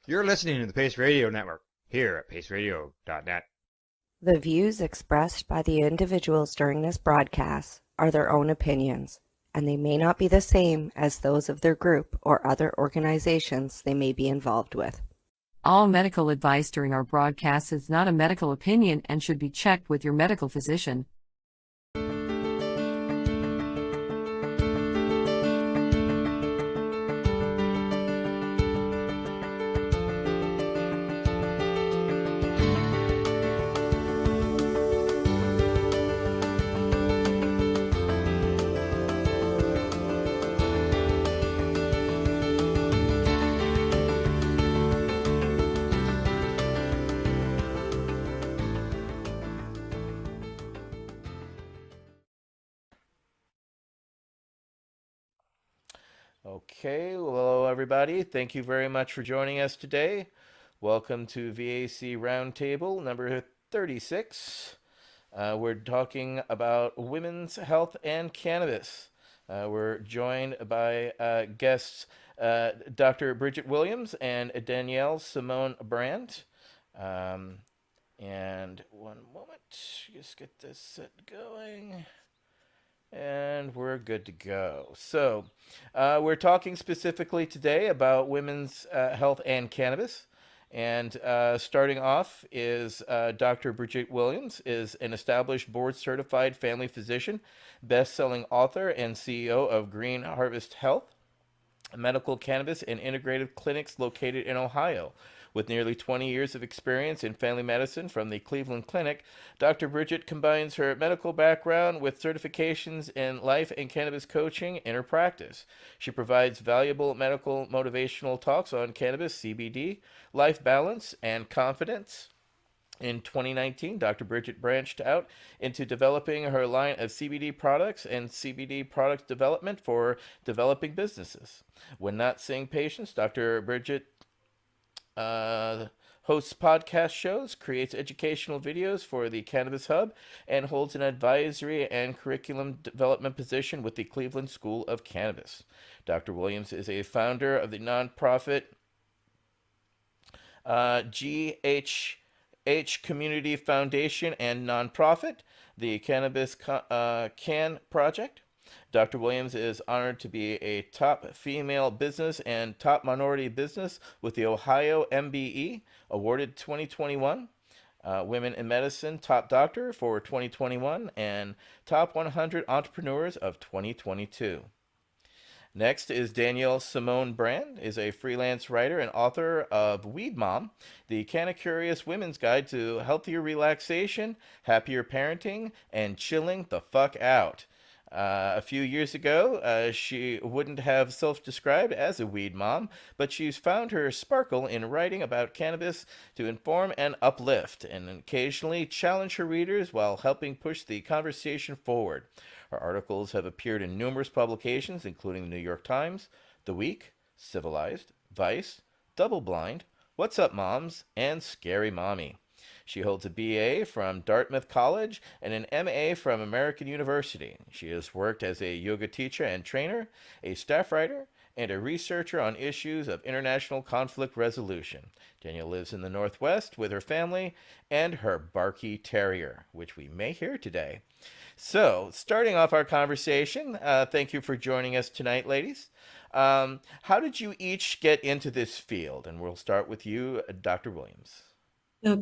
You're listening to the Pace Radio Network here at paceradio.net. The views expressed by the individuals during this broadcast are their own opinions, and they may not be the same as those of their group or other organizations they may be involved with. All medical advice during our broadcast is not a medical opinion and should be checked with your medical physician. Okay, well, hello everybody. Thank you very much for joining us today. Welcome to V.A.C. Roundtable number 36. We're talking about women's health and cannabis. We're joined by guests Dr. Bridget Williams and Danielle Simone Brand. And one moment, just get this set going. And we're good to go. So, we're talking specifically today about women's health and cannabis. And starting off is Dr. Bridget Williams is an established board-certified family physician, best-selling author, and CEO of Green Harvest Health, medical cannabis and integrative clinics located in Ohio. With nearly 20 years of experience in family medicine from the Cleveland Clinic, Dr. Bridget combines her medical background with certifications in life and cannabis coaching in her practice. She provides valuable medical motivational talks on cannabis, CBD, life balance, and confidence. In 2019, Dr. Bridget branched out into developing her line of CBD products and CBD product development for developing businesses. When not seeing patients, Dr. Bridget hosts podcast shows, creates educational videos for the Cannabis Hub, and holds an advisory and curriculum development position with the Cleveland School of Cannabis. Dr. Williams is a founder of the nonprofit GHH Community Foundation and nonprofit, the Cannabis Can Project. Dr. Williams is honored to be a top female business and top minority business with the Ohio MBE, awarded 2021, Women in Medicine Top Doctor for 2021, and Top 100 Entrepreneurs of 2022. Next is Danielle Simone Brand, is a freelance writer and author of Weed Mom, the Canna-Curious Women's Guide to Healthier Relaxation, Happier Parenting, and Chilling the Fuck Out. A few years ago, she wouldn't have self-described as a weed mom, but she's found her sparkle in writing about cannabis to inform and uplift, and occasionally challenge her readers while helping push the conversation forward. Her articles have appeared in numerous publications, including the New York Times, The Week, Civilized, Vice, Double Blind, What's Up Moms, and Scary Mommy. She holds a B.A. from Dartmouth College and an M.A. from American University. She has worked as a yoga teacher and trainer, a staff writer, and a researcher on issues of international conflict resolution. Danielle lives in the Northwest with her family and her Barky Terrier, which we may hear today. So, starting off our conversation, thank you for joining us tonight, ladies. How did you each get into this field? And we'll start with you, Dr. Williams.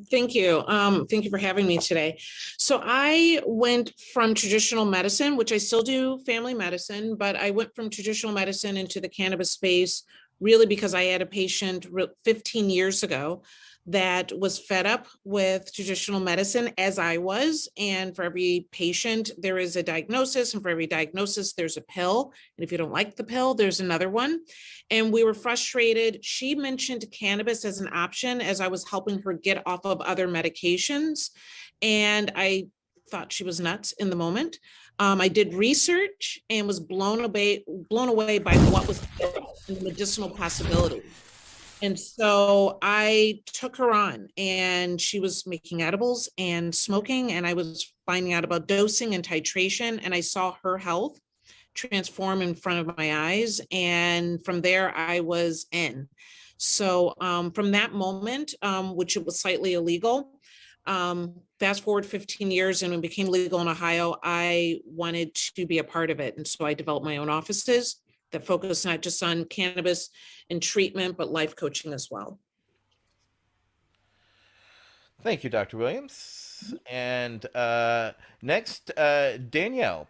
Thank you. Thank you for having me today. So I went from traditional medicine, which I still do family medicine, but I went from traditional medicine into the cannabis space really because I had a patient 15 years ago that was fed up with traditional medicine as I was. And for every patient, there is a diagnosis. And for every diagnosis, there's a pill. And if you don't like the pill, there's another one. And we were frustrated. She mentioned cannabis as an option as I was helping her get off of other medications. And I thought she was nuts in the moment. I did research and was blown away by what was the medicinal possibility. And so I took her on, and she was making edibles and smoking, and I was finding out about dosing and titration, and I saw her health transform in front of my eyes. And from there, I was in. So from that moment, which it was slightly illegal, fast forward 15 years and it became legal in Ohio, I wanted to be a part of it. And so I developed my own offices that focus not just on cannabis and treatment, but life coaching as well. Thank you, Dr. Williams. And next, Danielle.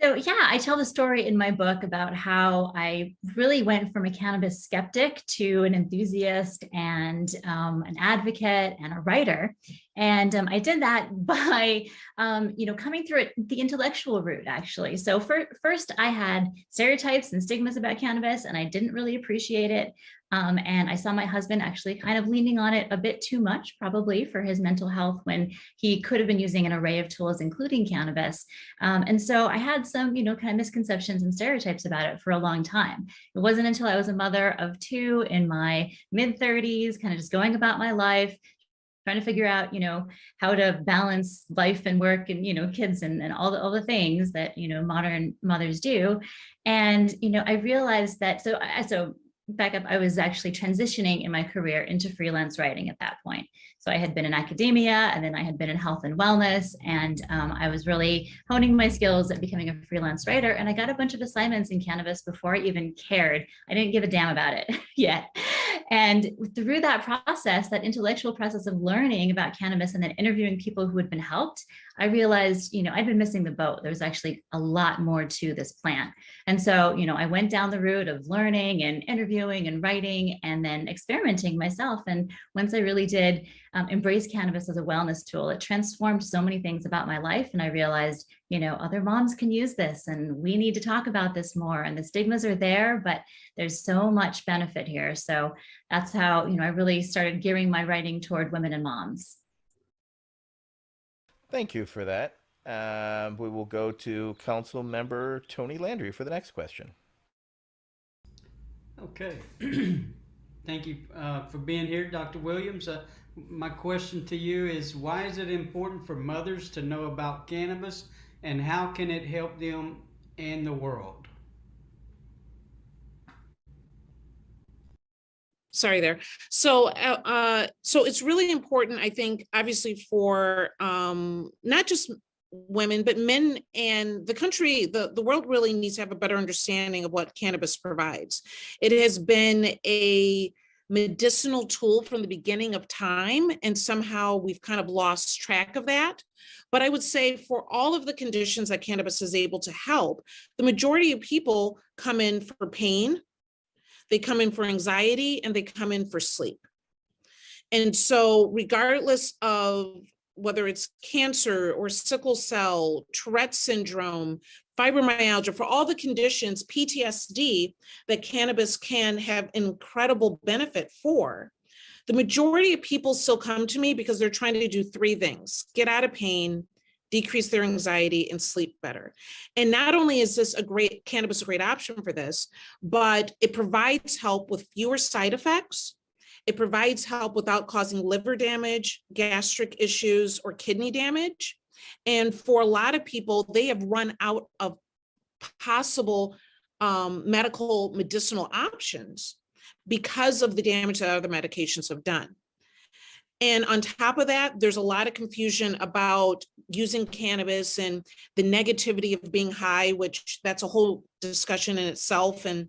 So yeah, I tell the story in my book about how I really went from a cannabis skeptic to an enthusiast and an advocate and a writer. And I did that by, coming through it the intellectual route, actually. So first, I had stereotypes and stigmas about cannabis, and I didn't really appreciate it. And I saw my husband actually kind of leaning on it a bit too much, probably for his mental health, when he could have been using an array of tools, including cannabis. And so I had some, kind of misconceptions and stereotypes about it for a long time. It wasn't until I was a mother of two in my mid-30s, kind of just going about my life, trying to figure out, how to balance life and work and, kids and all the things that, modern mothers do. And, I realized that, so back up, I was actually transitioning in my career into freelance writing at that point. So I had been in academia, and then I had been in health and wellness, and I was really honing my skills at becoming a freelance writer. And I got a bunch of assignments in cannabis before I even cared. I didn't give a damn about it yet. And through that process, that intellectual process of learning about cannabis and then interviewing people who had been helped, I realized, I'd been missing the boat. There was actually a lot more to this plant. And so, I went down the route of learning and interviewing and writing and then experimenting myself. And once I really did embrace cannabis as a wellness tool, it transformed so many things about my life. And I realized, other moms can use this, and we need to talk about this more. And the stigmas are there, but there's so much benefit here. So that's how, I really started gearing my writing toward women and moms. Thank you for that. We will go to Council Member Tony Landry for the next question. Okay. Thank you for being here, Dr. Williams. My question to you is, why is it important for mothers to know about cannabis, and how can it help them and the world? Sorry there. So it's really important, I think, obviously for not just women, but men and the country, the world really needs to have a better understanding of what cannabis provides. It has been a medicinal tool from the beginning of time, and somehow we've kind of lost track of that. But I would say for all of the conditions that cannabis is able to help, the majority of people come in for pain, they come in for anxiety, and they come in for sleep. And so regardless of whether it's cancer or sickle cell, Tourette syndrome, fibromyalgia, for all the conditions, PTSD, that cannabis can have incredible benefit for, the majority of people still come to me because they're trying to do three things: get out of pain, decrease their anxiety, and sleep better. And not only is this cannabis a great option for this, but it provides help with fewer side effects. It provides help without causing liver damage, gastric issues, or kidney damage. And for a lot of people, they have run out of possible medicinal options because of the damage that other medications have done. And on top of that, there's a lot of confusion about using cannabis and the negativity of being high, which that's a whole discussion in itself and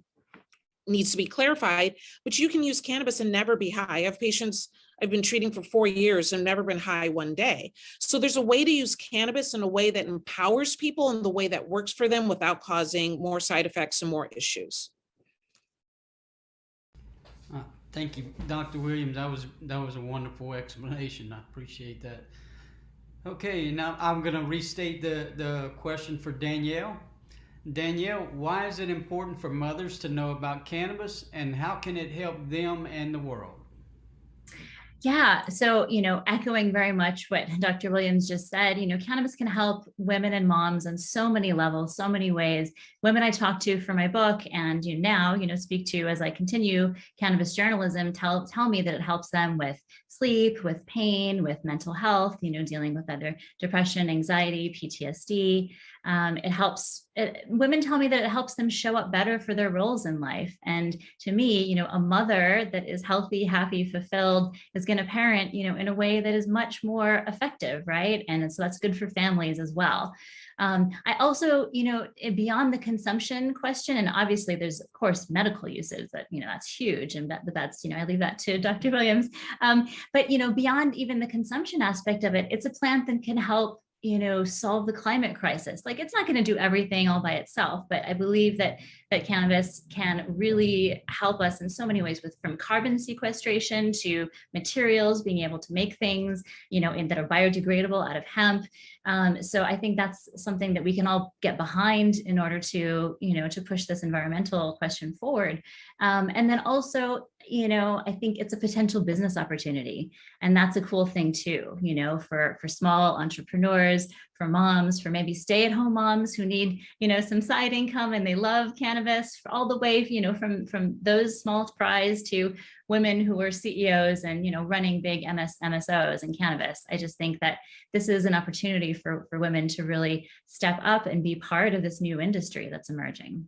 needs to be clarified. But you can use cannabis and never be high. I have patients I've been treating for 4 years and never been high one day. So there's a way to use cannabis in a way that empowers people and the way that works for them without causing more side effects and more issues. Thank you, Dr. Williams. That was a wonderful explanation. I appreciate that. Okay, now I'm going to restate the question for Danielle. Danielle, why is it important for mothers to know about cannabis, and how can it help them and the world? Yeah, so, echoing very much what Dr. Williams just said, cannabis can help women and moms on so many levels, so many ways. Women I talk to for my book and now, speak to as I continue cannabis journalism, tell me that it helps them with sleep, with pain, with mental health, dealing with other depression, anxiety, PTSD. It helps, women tell me that it helps them show up better for their roles in life. And to me, a mother that is healthy, happy, fulfilled is going to parent, in a way that is much more effective, right? And so that's good for families as well. I also, beyond the consumption question, and obviously there's of course medical uses that, that's huge. And that's, I leave that to Dr. Williams. But, beyond even the consumption aspect of it, it's a plant that can help solve the climate crisis. Like, it's not going to do everything all by itself, but I believe that cannabis can really help us in so many ways, from carbon sequestration to materials, being able to make things, that are biodegradable out of hemp. So I think that's something that we can all get behind in order to, to push this environmental question forward. And then also, I think it's a potential business opportunity. And that's a cool thing too, for small entrepreneurs, for moms, for maybe stay-at-home moms who need, some side income and they love cannabis, all the way, from those small fries to women who are CEOs and, running big MSOs in cannabis. I just think that this is an opportunity for women to really step up and be part of this new industry that's emerging.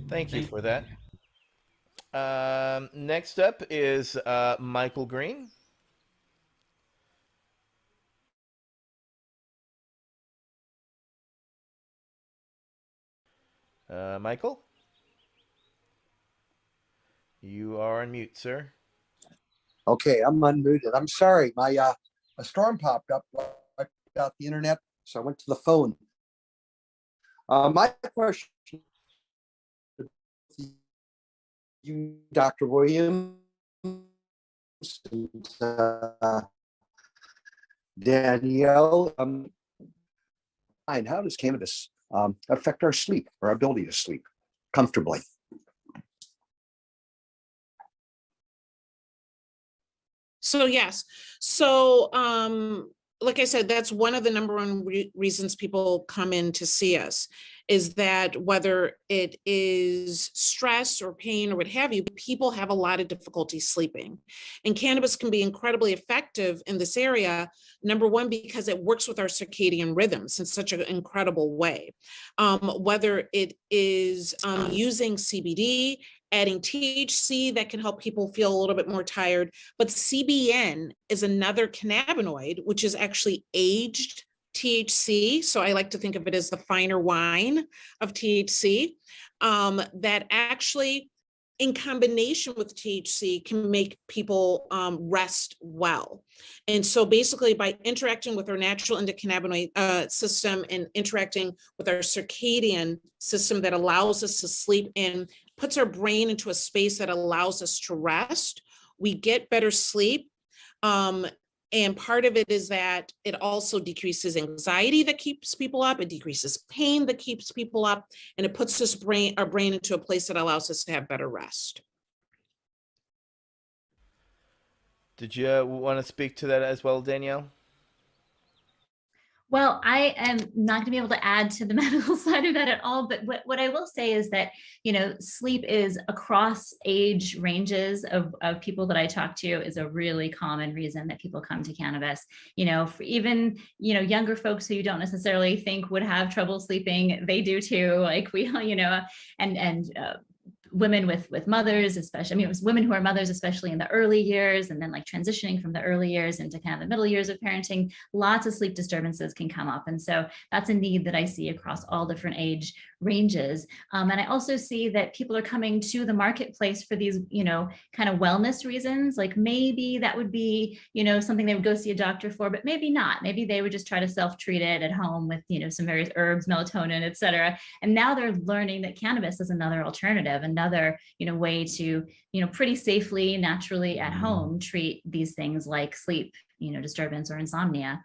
Thank you for that. Next up is Michael Green. Michael? You are on mute, sir. Okay, I'm unmuted. I'm sorry. My a storm popped up, wiped out the internet, so I went to the phone. My question to you, Dr. Williams, and, Danielle, how does cannabis affect our sleep, our ability to sleep comfortably? So yes. So like I said, that's one of the number one reasons people come in to see us, is that whether it is stress or pain or what have you, people have a lot of difficulty sleeping. And cannabis can be incredibly effective in this area. Number one, because it works with our circadian rhythms in such an incredible way. Whether it is using CBD, adding THC that can help people feel a little bit more tired. But CBN is another cannabinoid, which is actually aged THC. So I like to think of it as the finer wine of THC, that actually, in combination with THC, can make people rest well. And so basically, by interacting with our natural endocannabinoid system and interacting with our circadian system that allows us to sleep and puts our brain into a space that allows us to rest, we get better sleep. And part of it is that it also decreases anxiety that keeps people up. It decreases pain that keeps people up, and it puts our brain into a place that allows us to have better rest. Did you want to speak to that as well, Danielle? Well, I am not going to be able to add to the medical side of that at all. But what I will say is that, sleep is across age ranges of people that I talk to is a really common reason that people come to cannabis. For even, younger folks who you don't necessarily think would have trouble sleeping, they do too. Like we, and women with mothers, especially, it was women who are mothers, especially in the early years, and then like transitioning from the early years into kind of the middle years of parenting, lots of sleep disturbances can come up. And so that's a need that I see across all different age ranges. And I also see that people are coming to the marketplace for these, kind of wellness reasons. Like maybe that would be, something they would go see a doctor for, but maybe not. Maybe they would just try to self-treat it at home with, some various herbs, melatonin, et cetera. And now they're learning that cannabis is another alternative, another, way to, pretty safely, naturally at home treat these things like sleep, disturbance or insomnia.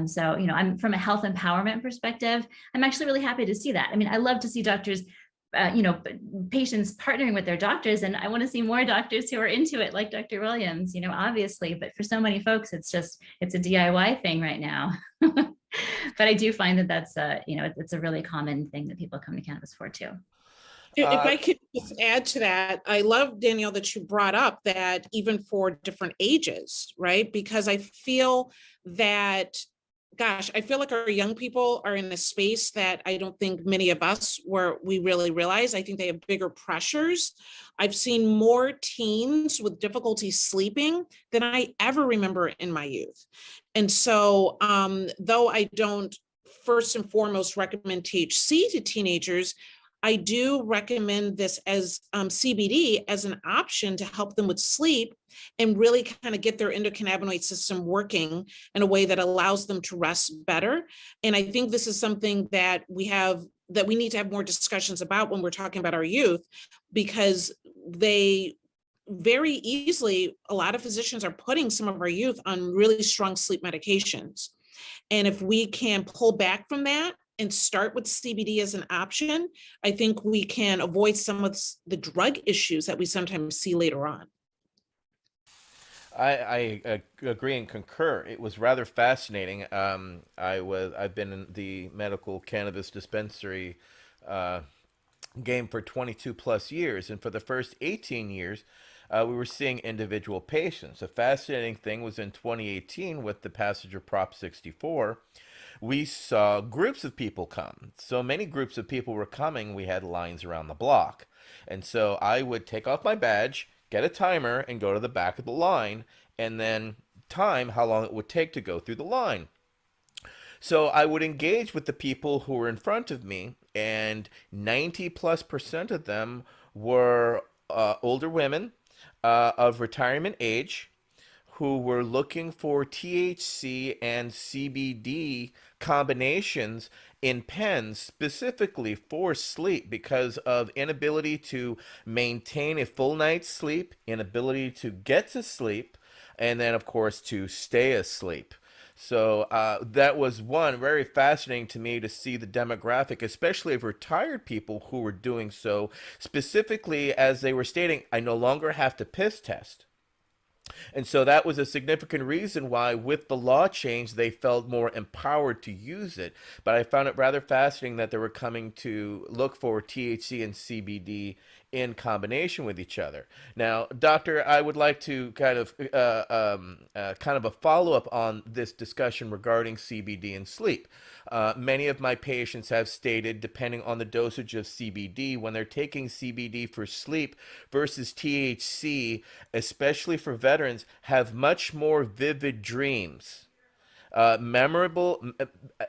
So, I'm from a health empowerment perspective, I'm actually really happy to see that. I mean, I love to see doctors, patients partnering with their doctors, and I want to see more doctors who are into it, like Dr. Williams, obviously, but for so many folks, it's a DIY thing right now. But I do find that that's it's a really common thing that people come to cannabis for too. If I could just add to that, I love, Danielle, that you brought up that even for different ages, right? Because I feel that gosh, I feel like our young people are in a space that I don't think many of us we really realize. I think they have bigger pressures. I've seen more teens with difficulty sleeping than I ever remember in my youth. And so, though I don't first and foremost recommend THC to teenagers, I do recommend this as CBD as an option to help them with sleep and really kind of get their endocannabinoid system working in a way that allows them to rest better. And I think this is something that we need to have more discussions about when we're talking about our youth, because they very easily, a lot of physicians are putting some of our youth on really strong sleep medications. And if we can pull back from that and start with CBD as an option, I think we can avoid some of the drug issues that we sometimes see later on. I agree and concur. It was rather fascinating. I've been in the medical cannabis dispensary game for 22 plus years, and for the first 18 years, we were seeing individual patients. A fascinating thing was in 2018 with the passage of Prop 64. We saw groups of people come. So many groups of people were coming, we had lines around the block. And so I would take off my badge, get a timer, and go to the back of the line, and then time how long it would take to go through the line. So I would engage with the people who were in front of me, and 90+% of them were older women of retirement age, who were looking for THC and CBD combinations in pens specifically for sleep because of inability to maintain a full night's sleep, inability to get to sleep, and then, of course, to stay asleep. So that was one very fascinating to me to see the demographic, especially of retired people who were doing so, specifically as they were stating, I no longer have to piss test. And so that was a significant reason why, with the law change, they felt more empowered to use it. But I found it rather fascinating that they were coming to look for THC and CBD in combination with each other. Now, Doctor, I would like to kind of a follow-up on this discussion regarding CBD and sleep. Many of my patients have stated, depending on the dosage of CBD, when they're taking CBD for sleep versus THC, especially for veterans, have much more vivid dreams. Memorable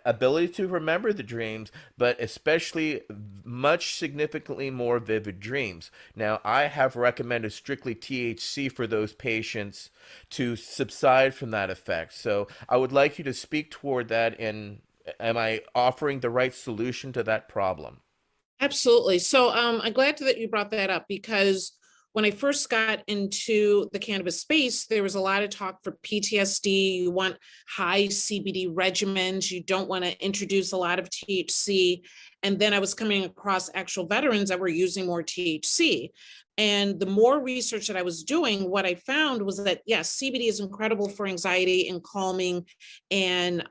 ability to remember the dreams, but especially much significantly more vivid dreams. Now, I have recommended strictly THC for those patients to subside from that effect. So I would like you to speak toward that, and am I offering the right solution to that problem? Absolutely. So I'm glad that you brought that up, because when I first got into the cannabis space, there was a lot of talk for PTSD. You want high CBD regimens. You don't want to introduce a lot of THC. And then I was coming across actual veterans that were using more THC. And the more research that I was doing, what I found was that, yes, CBD is incredible for anxiety and calming and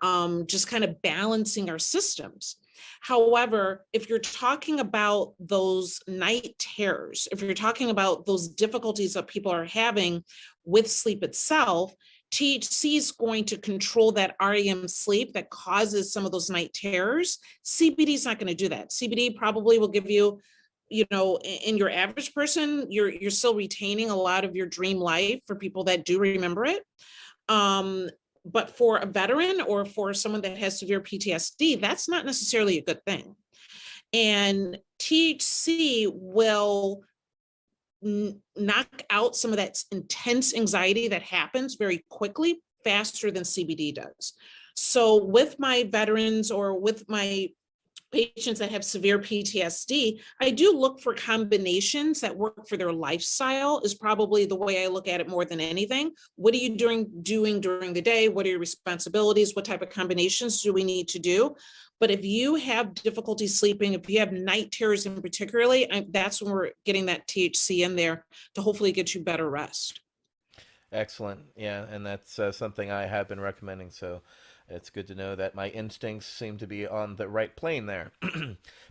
just kind of balancing our systems. However, if you're talking about those night terrors, if you're talking about those difficulties that people are having with sleep itself, THC is going to control that REM sleep that causes some of those night terrors. CBD is not going to do that. CBD probably will give you, in your average person, you're still retaining a lot of your dream life for people that do remember it. But for a veteran or for someone that has severe PTSD, that's not necessarily a good thing. And THC will knock out some of that intense anxiety that happens very quickly, faster than CBD does. So with my veterans or with my patients that have severe PTSD, I do look for combinations that work for their lifestyle is probably the way I look at it more than anything. What are you doing during the day? What are your responsibilities? What type of combinations do we need to do? But if you have difficulty sleeping, if you have night terrors in particularly, that's when we're getting that THC in there to hopefully get you better rest. Excellent. Yeah, and that's something I have been recommending. So It's good to know that my instincts seem to be on the right plane there,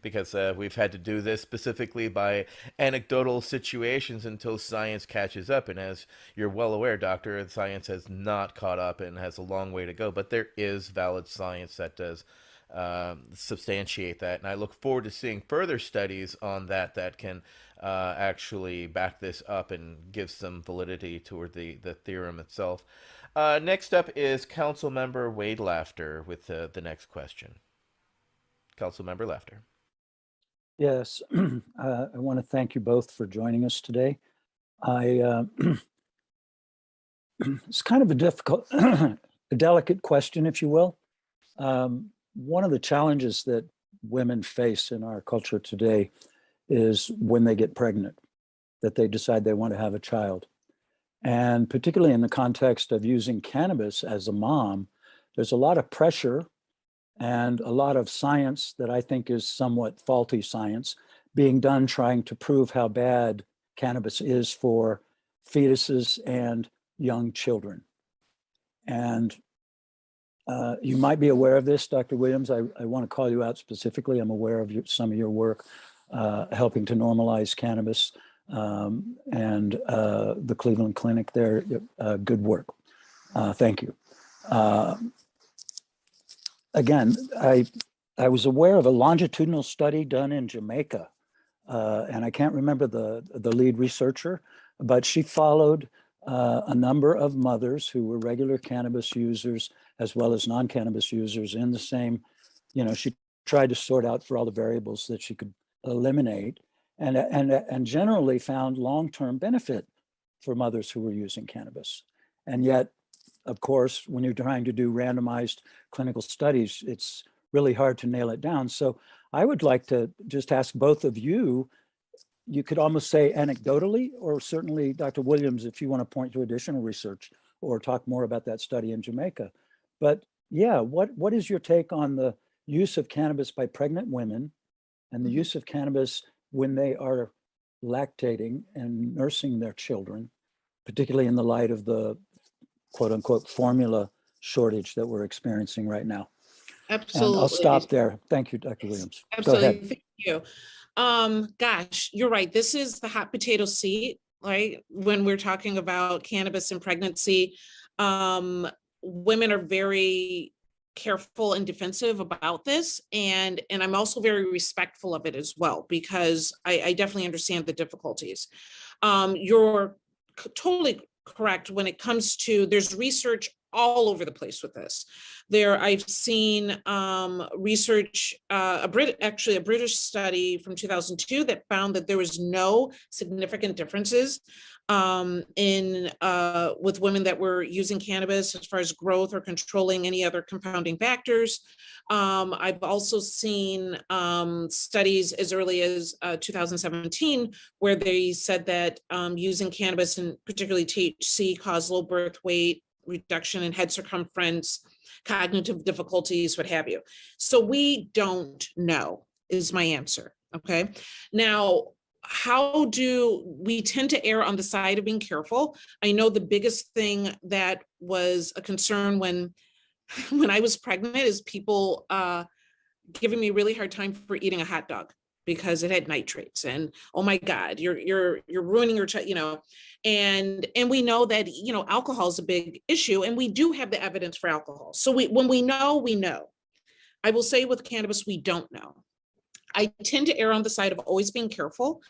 because we've had to do this specifically by anecdotal situations until science catches up. And as you're well aware, Doctor, science has not caught up and has a long way to go. But there is valid science that does substantiate that. And I look forward to seeing further studies on that that can actually back this up and give some validity toward the theorem itself. Next up is Councilmember Wade Laughter with the next question. Councilmember Laughter. Yes, I want to thank you both for joining us today. It's kind of a difficult, a delicate question, if you will. One of the challenges that women face in our culture today is when they get pregnant, that they decide they want to have a child. And particularly in the context of using cannabis as a mom, there's a lot of pressure and a lot of science that I think is somewhat faulty science being done trying to prove how bad cannabis is for fetuses and young children. And you might be aware of this, Dr. Williams. I want to call you out specifically. I'm aware of some of your work helping to normalize cannabis. And the Cleveland Clinic there, good work. Thank you. Again, I was aware of a longitudinal study done in Jamaica, and I can't remember the lead researcher, but she followed a number of mothers who were regular cannabis users as well as non-cannabis users in the same, she tried to sort out for all the variables that she could eliminate. And generally found long-term benefit for mothers who were using cannabis. And yet, of course, when you're trying to do randomized clinical studies, it's really hard to nail it down. So I would like to just ask both of you, you could almost say anecdotally, or certainly Dr. Williams, if you want to point to additional research or talk more about that study in Jamaica. But yeah, what is your take on the use of cannabis by pregnant women and the use of cannabis when they are lactating and nursing their children, particularly in the light of the quote unquote formula shortage that we're experiencing right now? Absolutely. And I'll stop there. Thank you, Dr. Williams. Absolutely. Go ahead. Thank you. Gosh, you're right. This is the hot potato seat, right? When we're talking about cannabis and pregnancy, women are very careful and defensive about this, and I'm also very respectful of it as well, because I definitely understand the difficulties. You're totally correct when it comes to, there's research all over the place with this. I've seen research, a British study from 2002 that found that there was no significant differences with women that were using cannabis as far as growth or controlling any other compounding factors. I've also seen studies as early as 2017 where they said that using cannabis and particularly THC caused low birth weight, reduction in head circumference, cognitive difficulties, what have you. So we don't know is my answer. Okay. Now, how do we tend to err on the side of being careful? I know the biggest thing that was a concern when I was pregnant is people giving me a really hard time for eating a hot dog because it had nitrates, and oh my God, you're ruining your child, and we know that alcohol is a big issue, and we do have the evidence for alcohol. So when we know, we know. I will say with cannabis, we don't know. I tend to err on the side of always being careful.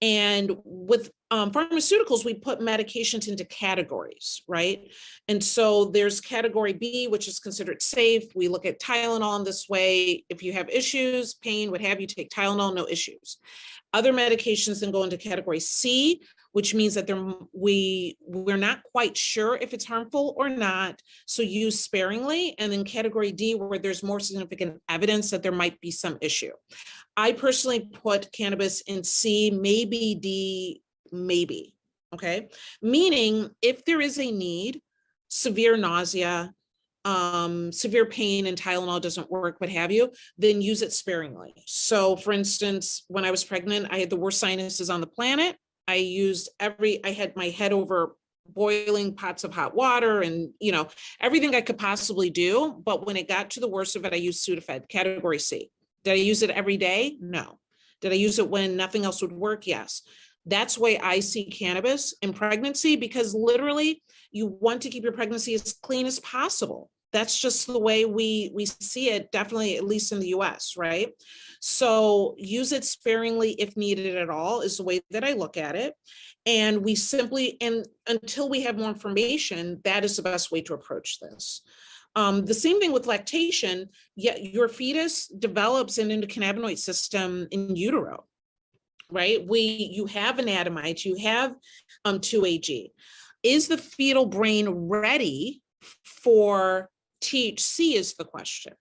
And with pharmaceuticals, we put medications into categories, right? And so there's category B, which is considered safe. We look at Tylenol in this way. If you have issues, pain, what have you, take Tylenol, no issues. Other medications then go into category C, which means that we're not quite sure if it's harmful or not, so use sparingly. And then category D, where there's more significant evidence that there might be some issue. I personally put cannabis in C, maybe D, maybe, okay? Meaning if there is a need, severe nausea, severe pain and Tylenol doesn't work, what have you, then use it sparingly. So for instance, when I was pregnant, I had the worst sinuses on the planet. I had my head over boiling pots of hot water and, everything I could possibly do. But when it got to the worst of it, I used Sudafed, category C. Did I use it every day? No. Did I use it when nothing else would work? Yes. That's the way I see cannabis in pregnancy, because literally you want to keep your pregnancy as clean as possible. That's just the way we see it, definitely, at least in the US, right? So use it sparingly if needed at all is the way that I look at it. And we simply, and until we have more information, that is the best way to approach this. The same thing with lactation. Your fetus develops an endocannabinoid system in utero, right? You have anandamides, you have 2-AG. Is the fetal brain ready for THC is the question,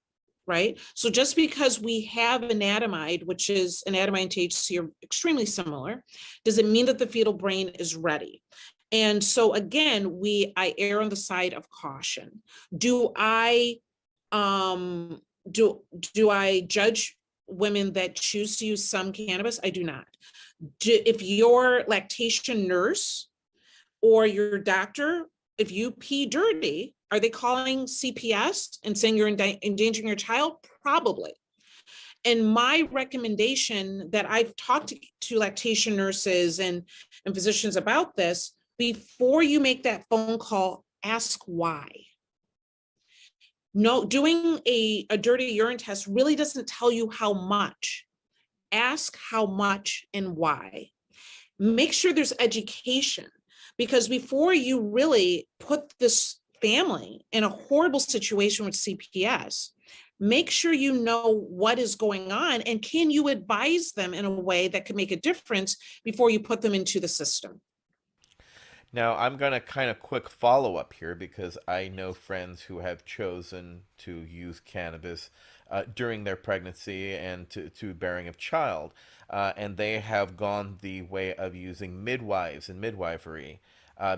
right? So just because we have anandamide, which is anandamide and THC are extremely similar, does it mean that the fetal brain is ready? And so again, I err on the side of caution. Do I judge women that choose to use some cannabis? I do not. If your lactation nurse or your doctor, if you pee dirty, are they calling CPS and saying you're endangering your child? Probably. And my recommendation that I've talked to lactation nurses and physicians about this, before you make that phone call, ask why. No, doing a dirty urine test really doesn't tell you how much. Ask how much and why. Make sure there's education, because before you really put this family in a horrible situation with CPS, make sure you know what is going on, and can you advise them in a way that could make a difference before you put them into the system. Now, I'm going to kind of quick follow up here, because I know friends who have chosen to use cannabis during their pregnancy and to bearing of child, and they have gone the way of using midwives and midwifery.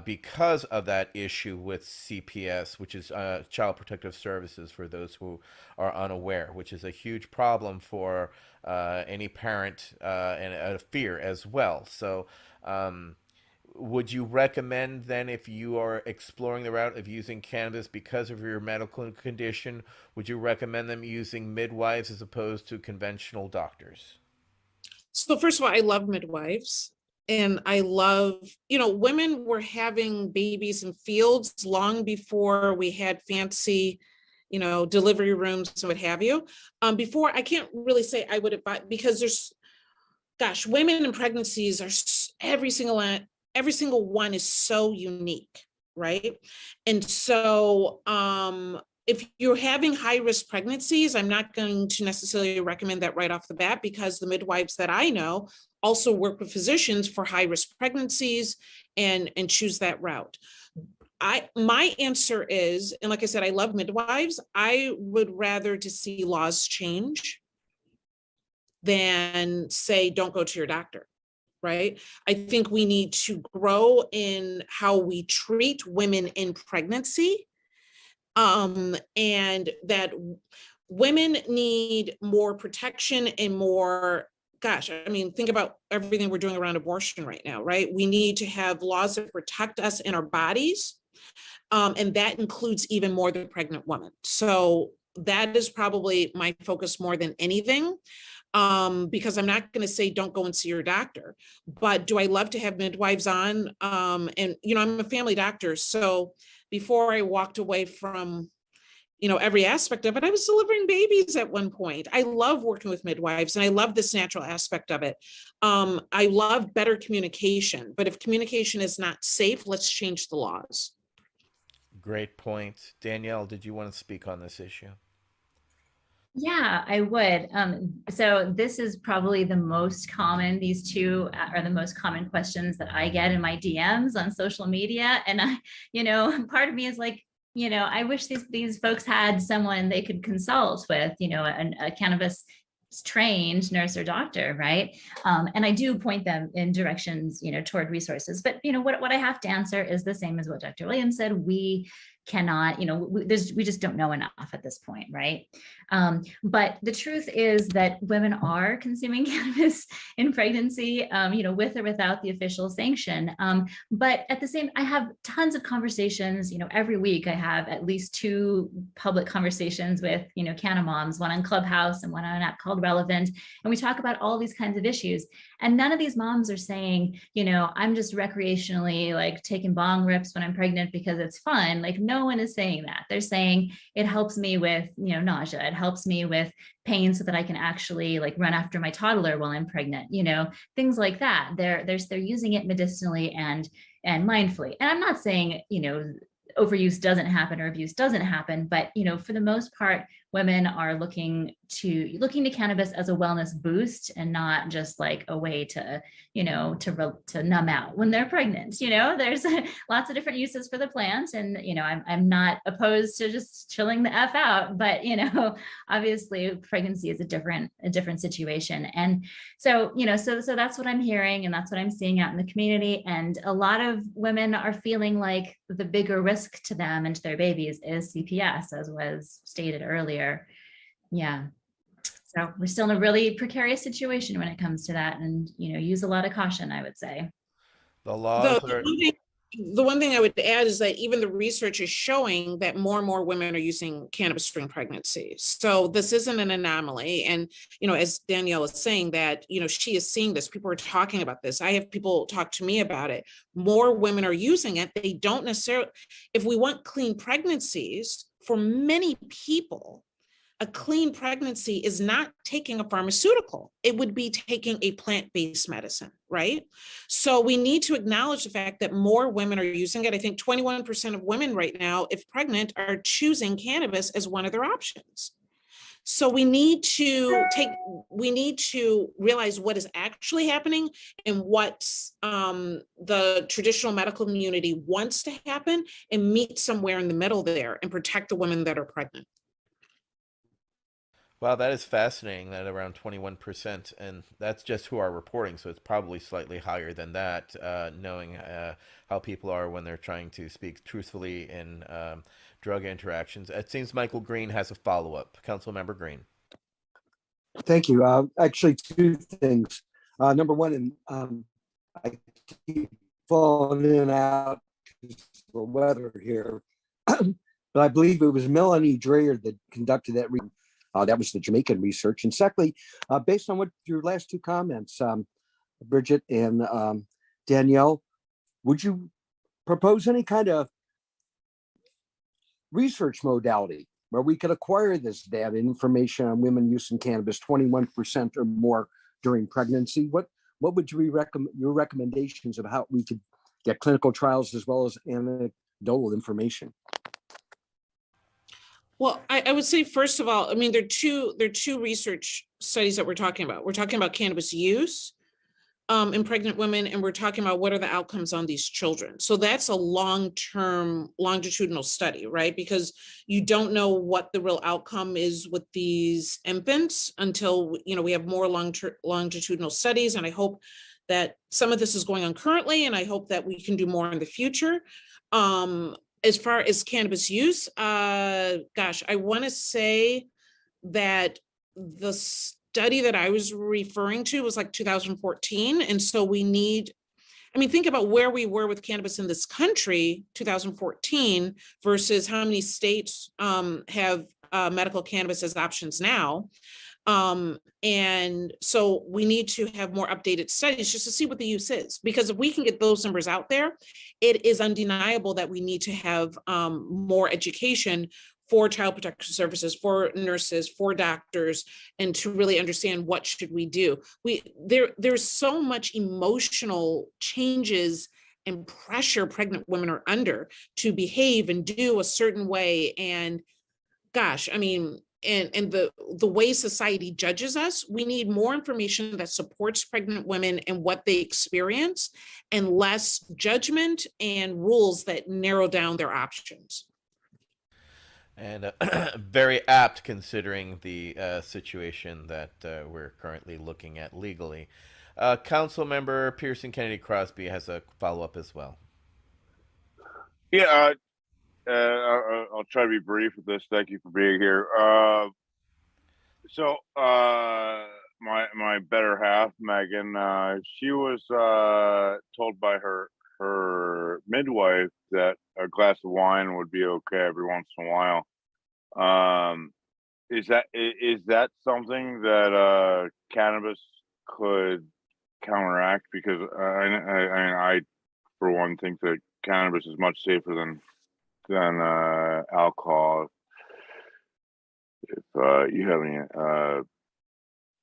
Because of that issue with CPS, which is Child Protective Services, for those who are unaware, which is a huge problem for any parent and a fear as well. So would you recommend then, if you are exploring the route of using cannabis because of your medical condition, would you recommend them using midwives as opposed to conventional doctors? So first of all, I love midwives. And I love, women were having babies in fields long before we had fancy, delivery rooms and what have you. Before, I can't really say I would advise, because women in pregnancies are every single one is so unique, right? And so if you're having high risk pregnancies, I'm not going to necessarily recommend that right off the bat, because the midwives that I know also work with physicians for high risk pregnancies and choose that route. My answer is, and like I said, I love midwives. I would rather to see laws change than say, don't go to your doctor, right? I think we need to grow in how we treat women in pregnancy, and that women need more protection and more, think about everything we're doing around abortion right now, right? We need to have laws that protect us in our bodies. And that includes even more the pregnant woman. So that is probably my focus more than anything. Because I'm not going to say don't go and see your doctor, but do I love to have midwives on? And, I'm a family doctor. So before I walked away from, every aspect of it, I was delivering babies at one point. I love working with midwives, and I love this natural aspect of it. I love better communication, but if communication is not safe, let's change the laws. Great point. Danielle, did you want to speak on this issue? Yeah, I would. So this is probably the most common, these two are the most common questions that I get in my DMs on social media. And part of me is like, I wish these folks had someone they could consult with, a cannabis trained nurse or doctor, right? And I do point them in directions, toward resources. But what I have to answer is the same as what Dr. Williams said. We cannot, we just don't know enough at this point, right? But the truth is that women are consuming cannabis in pregnancy, with or without the official sanction. But at the same, I have tons of conversations, every week I have at least 2 public conversations with, Canna moms, one on Clubhouse and one on an app called Relevant. And we talk about all these kinds of issues. And none of these moms are saying, I'm just recreationally like taking bong rips when I'm pregnant because it's fun. Like no one is saying that. They're saying it helps me with, nausea. It helps me with pain so that I can actually like run after my toddler while I'm pregnant, things like that. They're using it medicinally and mindfully. And I'm not saying, overuse doesn't happen or abuse doesn't happen, but for the most part, women are looking to cannabis as a wellness boost and not just like a way to numb out when they're pregnant. There's lots of different uses for the plant, and I'm not opposed to just chilling the F out, but obviously pregnancy is a different situation. And so so that's what I'm hearing, and that's what I'm seeing out in the community. And a lot of women are feeling like the bigger risk to them and to their babies is CPS, as was stated earlier. Yeah. So we're still in a really precarious situation when it comes to that, and use a lot of caution, I would say. The laws The one thing I would add is that even the research is showing that more and more women are using cannabis during pregnancy. So this isn't an anomaly. And, as Danielle is saying that, she is seeing this, people are talking about this. I have people talk to me about it. More women are using it. They don't necessarily, if we want clean pregnancies, for many people, a clean pregnancy is not taking a pharmaceutical. It would be taking a plant-based medicine, right? So we need to acknowledge the fact that more women are using it. I think 21% of women right now, if pregnant, are choosing cannabis as one of their options. So we need to realize what is actually happening and what the traditional medical community wants to happen, and meet somewhere in the middle there and protect the women that are pregnant. Wow, that is fascinating, that around 21%, and that's just who are reporting, so it's probably slightly higher than that, knowing how people are when they're trying to speak truthfully in drug interactions. It seems Michael Green has a follow-up. Councilmember Green. Thank you. Actually, 2 things. Number one, and I keep falling in and out because of the weather here, but I believe it was Melanie Dreyer that conducted that research. That was the Jamaican research. And secondly, based on what your last 2 comments, Bridget and Danielle, would you propose any kind of research modality where we could acquire this data and information on women using cannabis 21% or more during pregnancy? What would you your recommendations of how we could get clinical trials as well as anecdotal information? Well, I would say, first of all, I mean, there are two research studies that we're talking about. We're talking about cannabis use in pregnant women, and we're talking about what are the outcomes on these children. So that's a long-term longitudinal study, right? Because you don't know what the real outcome is with these infants until, we have more longitudinal studies. And I hope that some of this is going on currently, and I hope that we can do more in the future. As far as cannabis use, I want to say that the study that I was referring to was like 2014. And so think about where we were with cannabis in this country, 2014, versus how many states have medical cannabis as options now. And so we need to have more updated studies just to see what the use is, because if we can get those numbers out there, it is undeniable that we need to have more education for child protection services, for nurses, for doctors, and to really understand what should we do. There's so much emotional changes and pressure pregnant women are under to behave and do a certain way. And and the way society judges us, we need more information that supports pregnant women and what they experience, and less judgment and rules that narrow down their options. And very apt, considering the situation that we're currently looking at legally. Councilmember Pearson Kennedy Crosby has a follow-up as well. Yeah, I'll try to be brief with this. Thank you for being here. My better half, Megan, she was told by her midwife that a glass of wine would be okay every once in a while. Is that something that cannabis could counteract? Because I for one think that cannabis is much safer than alcohol. If you have any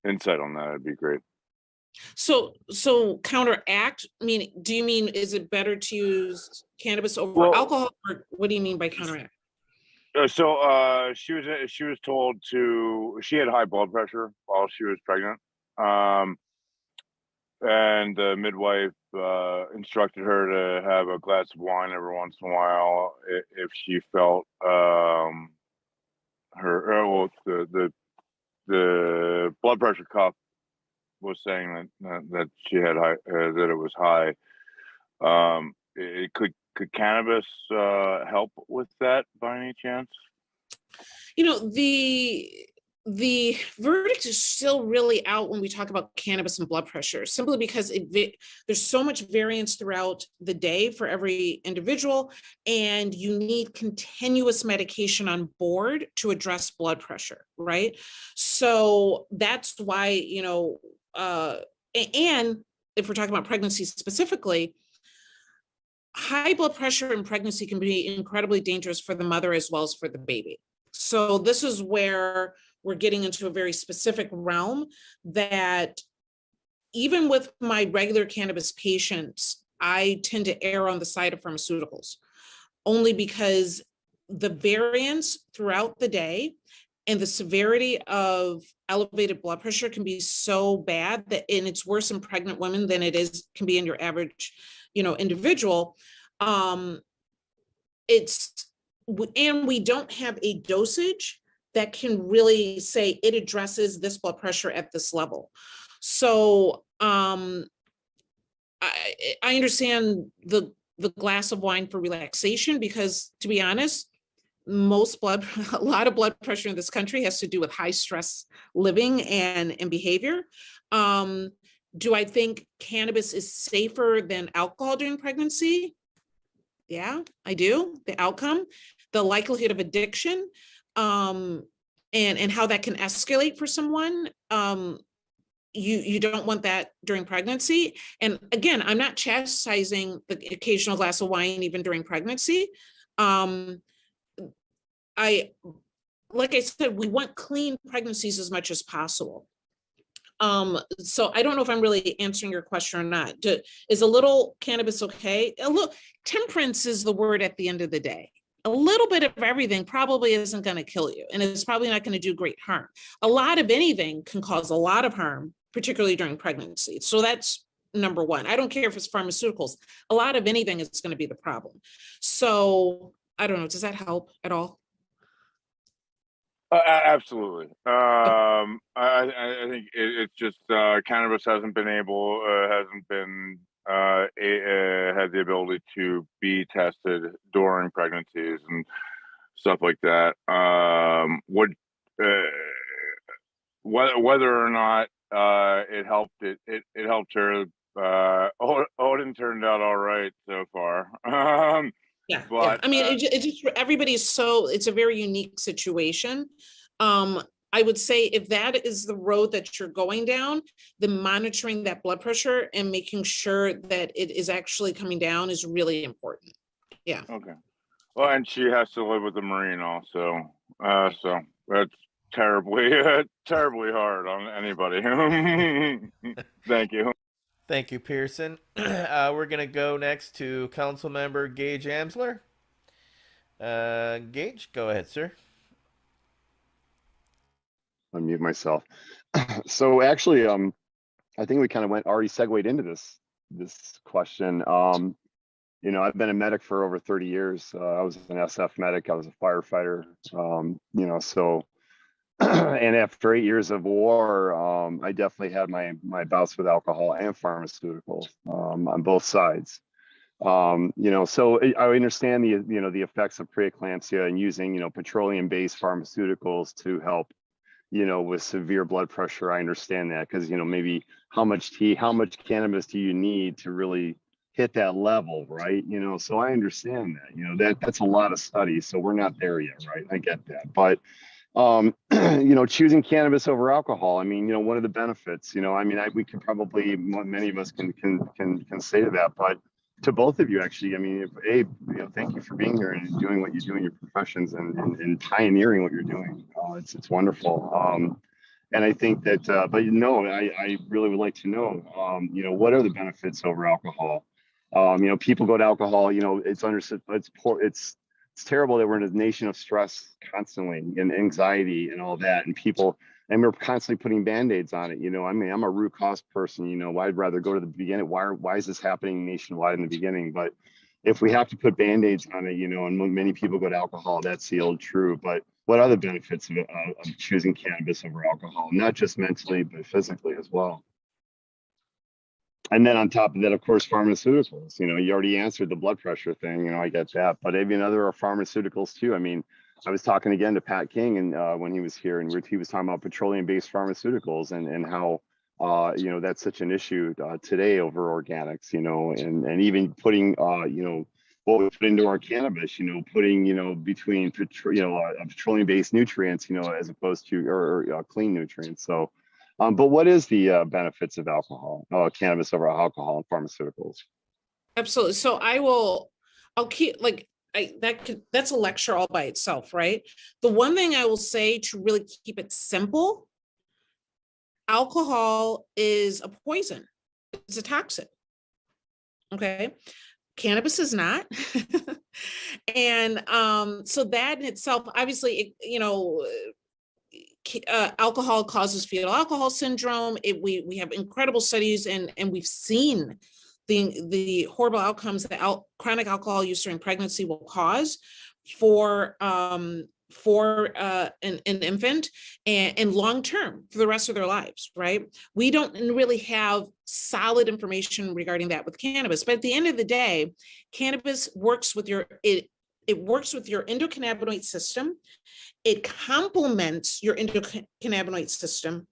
insight on that, it'd be great. So counteract, do you mean, is it better to use cannabis over alcohol, or what do you mean by counteract? She was told she had high blood pressure while she was pregnant. And the midwife instructed her to have a glass of wine every once in a while if she felt the blood pressure cuff was saying that she had high, that it was high. Could cannabis help with that by any chance? The verdict is still really out when we talk about cannabis and blood pressure, simply because there's so much variance throughout the day for every individual, and you need continuous medication on board to address blood pressure, right? So that's why, and if we're talking about pregnancy specifically, high blood pressure in pregnancy can be incredibly dangerous for the mother as well as for the baby. So this is where we're getting into a very specific realm that even with my regular cannabis patients, I tend to err on the side of pharmaceuticals, only because the variance throughout the day and the severity of elevated blood pressure can be so bad that, and it's worse in pregnant women than can be in your average, individual. And we don't have a dosage that can really say it addresses this blood pressure at this level. So I understand the glass of wine for relaxation, because to be honest, a lot of blood pressure in this country has to do with high stress living and behavior. Do I think cannabis is safer than alcohol during pregnancy? Yeah, I do. The outcome, the likelihood of addiction, and how that can escalate for someone. You don't want that during pregnancy. And again, I'm not chastising the occasional glass of wine even during pregnancy. Like I said, we want clean pregnancies as much as possible. So I don't know if I'm really answering your question or not. Is a little cannabis okay? Temperance is the word at the end of the day. A little bit of everything probably isn't going to kill you, and it's probably not going to do great harm. A lot of anything can cause a lot of harm, particularly during pregnancy. So that's number one. I don't care if it's pharmaceuticals. A lot of anything is going to be the problem. So I don't know. Does that help at all? Absolutely. I think it's just cannabis hasn't been had the ability to be tested during pregnancies and stuff like that. Whether or not it helped, it helped her. Odin turned out all right so far. Yeah. I mean, it just it's a very unique situation. I would say if that is the road that you're going down, then monitoring that blood pressure and making sure that it is actually coming down is really important. Yeah. Okay. Well, and she has to live with a Marine also. So that's terribly hard on anybody. Thank you. Thank you, Pearson. We're going to go next to Council Member Gage Amsler. Gage, go ahead, sir. Unmute myself. So actually, I think we kind of already segued into this question. I've been a medic for over 30 years. I was an SF medic. I was a firefighter. And after 8 years of war, I definitely had my bouts with alcohol and pharmaceuticals on both sides. So I understand the effects of preeclampsia and using, petroleum-based pharmaceuticals to help, with severe blood pressure. I understand that because, maybe how much cannabis do you need to really hit that level, right? So I understand that, that's a lot of studies. So we're not there yet, right? I get that. But, choosing cannabis over alcohol, I mean, one of the benefits, we could probably, many of us can say to that, but to both of you, actually, I mean, thank you for being here and doing what you do in your professions and pioneering what you're doing. It's wonderful. And I think that, I really would like to know, what are the benefits over alcohol? People go to alcohol, it's understood, it's poor, it's terrible that we're in a nation of stress constantly and anxiety and all that, and we're constantly putting band-aids on it. I mean, I'm a root cause person. I'd rather go to the beginning. Why is this happening nationwide in the beginning? But if we have to put band-aids on it, and many people go to alcohol, that's the old true. But what are the benefits of choosing cannabis over alcohol? Not just mentally, but physically as well. And then on top of that, of course, pharmaceuticals. You already answered the blood pressure thing. I get that. But even other pharmaceuticals too. I mean, I was talking again to Pat King and when he was here, and he was talking about petroleum-based pharmaceuticals and how that's such an issue today over organics. And even putting what we put into our cannabis. Putting between petroleum-based nutrients. As opposed to or clean nutrients. So. But what is the benefits of cannabis over alcohol and pharmaceuticals? Absolutely. So I'll keep that's a lecture all by itself, right? The one thing I will say to really keep it simple, alcohol is a poison. It's a toxin. Okay. Cannabis is not. And so that in itself, obviously, alcohol causes fetal alcohol syndrome. We have incredible studies and we've seen the horrible outcomes that chronic alcohol use during pregnancy will cause for an infant and long term for the rest of their lives, right? We don't really have solid information regarding that with cannabis, but at the end of the day, cannabis works with it works with your endocannabinoid system. It complements your endocannabinoid system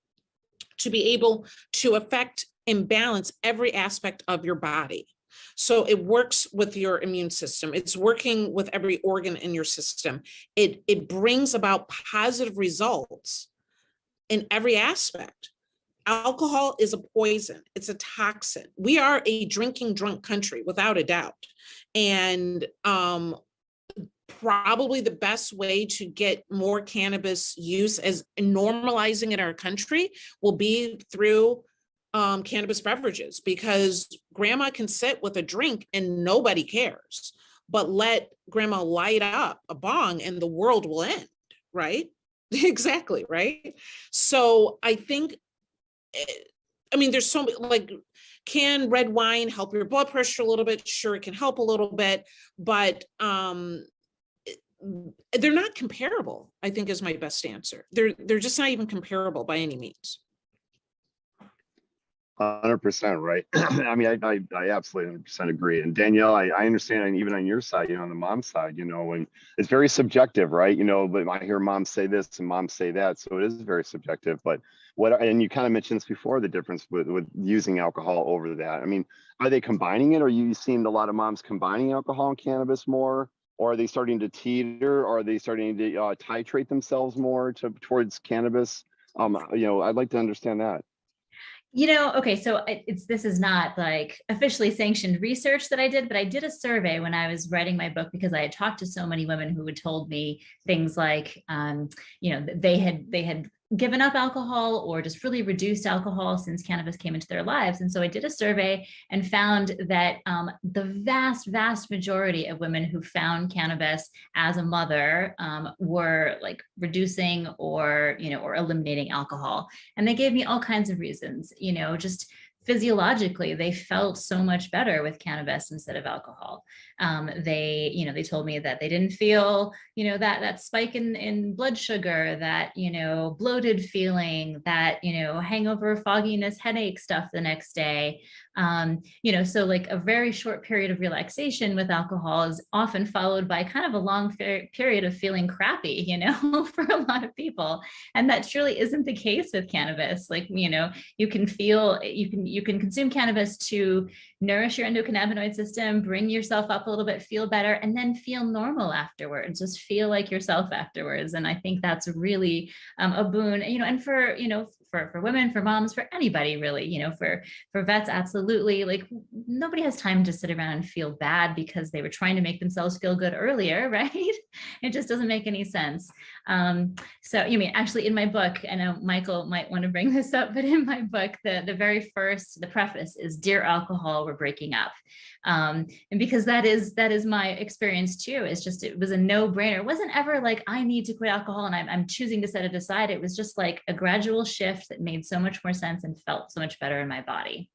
to be able to affect and balance every aspect of your body. So it works with your immune system. It's working with every organ in your system. It brings about positive results in every aspect. Alcohol is a poison. It's a toxin. We are a drinking drunk country, without a doubt. And probably the best way to get more cannabis use as normalizing in our country will be through cannabis beverages, because grandma can sit with a drink and nobody cares, but let grandma light up a bong and the world will end, right? Exactly, right? So I think, there's so can red wine help your blood pressure a little bit? Sure, it can help a little bit, but they're not comparable, I think is my best answer. They're just not even comparable by any means. 100%, right? I mean, I absolutely 100% agree. And Danielle, I understand, and even on your side, on the mom side, and it's very subjective, right? But I hear moms say this and moms say that, so it is very subjective. But and you kind of mentioned this before, the difference with using alcohol over that. I mean, are they combining it? Or are you seeing a lot of moms combining alcohol and cannabis more? Or are they starting to teeter? Or are they starting to titrate themselves more towards cannabis? I'd like to understand that. Okay, so this is not like officially sanctioned research that I did, but I did a survey when I was writing my book because I had talked to so many women who had told me things like, they had given up alcohol or just really reduced alcohol since cannabis came into their lives. And so I did a survey and found that the vast majority of women who found cannabis as a mother were like reducing or eliminating alcohol. And they gave me all kinds of reasons, just physiologically, they felt so much better with cannabis instead of alcohol. They told me that they didn't feel, that spike in blood sugar, that, bloated feeling, that, hangover, fogginess, headache stuff the next day. So like a very short period of relaxation with alcohol is often followed by kind of a long period of feeling crappy, for a lot of people. And that truly isn't the case with cannabis. Like, you can consume cannabis to nourish your endocannabinoid system, bring yourself up a little bit, feel better, and then feel normal afterwards. Just feel like yourself afterwards. And I think that's really a boon, and for women, for moms, for anybody really, for vets, absolutely. Like, nobody has time to sit around and feel bad because they were trying to make themselves feel good earlier, right? It just doesn't make any sense. Actually in my book, I know Michael might want to bring this up, but in my book, the preface is, "Dear Alcohol, we're breaking up." And because that is my experience too. It was a no-brainer. It wasn't ever like, I need to quit alcohol and I'm choosing to set it aside. It was just like a gradual shift that made so much more sense and felt so much better in my body.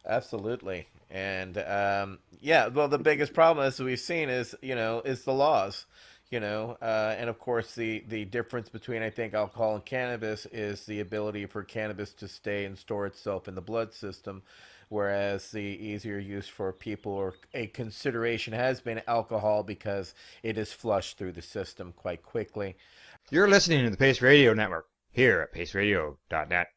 Absolutely. And well, the biggest problem, as we've seen, is the laws. And of course the difference between, I think, alcohol and cannabis is the ability for cannabis to stay and store itself in the blood system, whereas the easier use for people, or a consideration, has been alcohol because it is flushed through the system quite quickly. You're listening to the Pace Radio Network here at paceradio.net.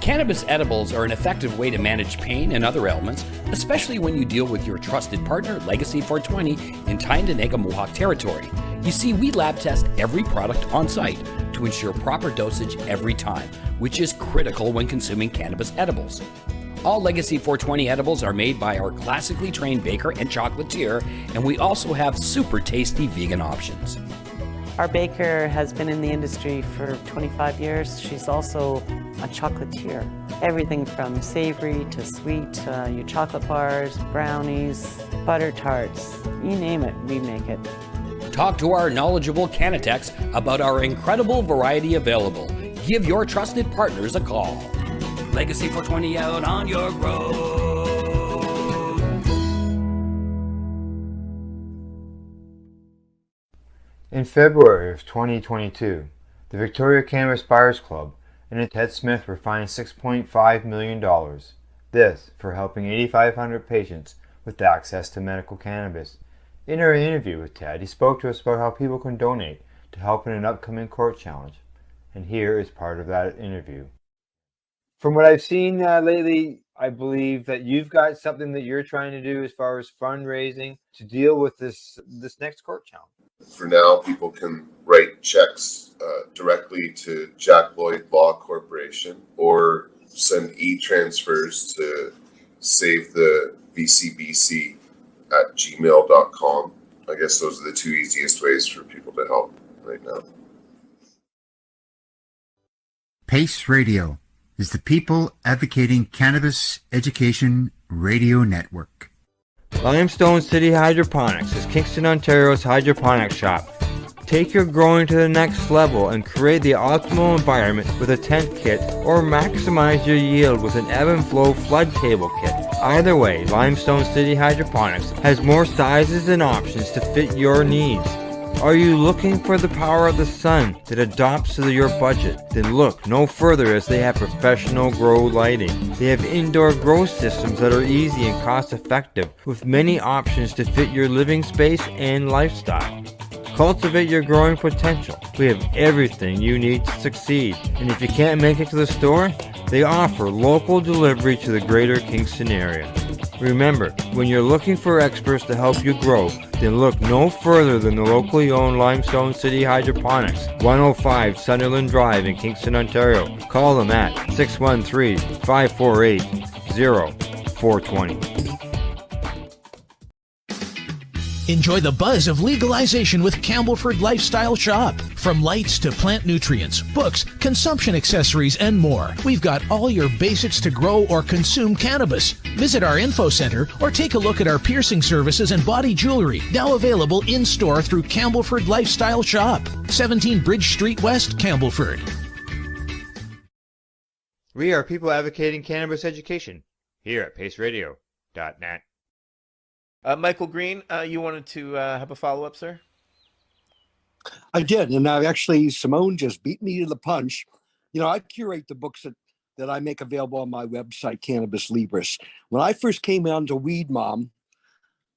Cannabis edibles are an effective way to manage pain and other ailments, especially when you deal with your trusted partner, Legacy 420, in Tyendinaga Mohawk territory. You see, we lab test every product on site to ensure proper dosage every time, which is critical when consuming cannabis edibles. All Legacy 420 edibles are made by our classically trained baker and chocolatier, and we also have super tasty vegan options. Our baker has been in the industry for 25 years. She's also a chocolatier. Everything from savory to sweet, your chocolate bars, brownies, butter tarts, you name it, we make it. Talk to our knowledgeable Cannatex about our incredible variety available. Give your trusted partners a call. Legacy 420 out on your road. In February of 2022, the Victoria Cannabis Buyers Club and Ted Smith were fined $6.5 million. This for helping 8,500 patients with access to medical cannabis. In our interview with Ted, he spoke to us about how people can donate to help in an upcoming court challenge. And here is part of that interview. From what I've seen lately, I believe that you've got something that you're trying to do as far as fundraising to deal with this next court challenge. For now, people can write checks directly to Jack Lloyd Law Corporation or send e-transfers to save the V.A.C. at gmail.com. I guess those are the two easiest ways for people to help right now. PACE Radio is the People Advocating Cannabis Education Radio Network. Limestone City Hydroponics is Kingston, Ontario's hydroponics shop. Take your growing to the next level and create the optimal environment with a tent kit, or maximize your yield with an ebb and flow flood table kit. Either way, Limestone City Hydroponics has more sizes and options to fit your needs. Are you looking for the power of the sun that adapts to your budget? Then look no further, as they have professional grow lighting. They have indoor grow systems that are easy and cost effective, with many options to fit your living space and lifestyle. Cultivate your growing potential. We have everything you need to succeed. And if you can't make it to the store, they offer local delivery to the greater Kingston area. Remember, when you're looking for experts to help you grow, then look no further than the locally owned Limestone City Hydroponics, 105 Sunderland Drive in Kingston, Ontario. Call them at 613-548-0420. Enjoy the buzz of legalization with Campbellford Lifestyle Shop. From lights to plant nutrients, books, consumption accessories, and more, we've got all your basics to grow or consume cannabis. Visit our info center or take a look at our piercing services and body jewelry, now available in-store through Campbellford Lifestyle Shop, 17 Bridge Street West, Campbellford. We are People Advocating Cannabis Education here at paceradio.net. Michael Green, you wanted to have a follow-up, sir? I did, and I've actually, Simone just beat me to the punch. I curate the books that I make available on my website, Cannabis Libris. When I first came on to Weed Mom,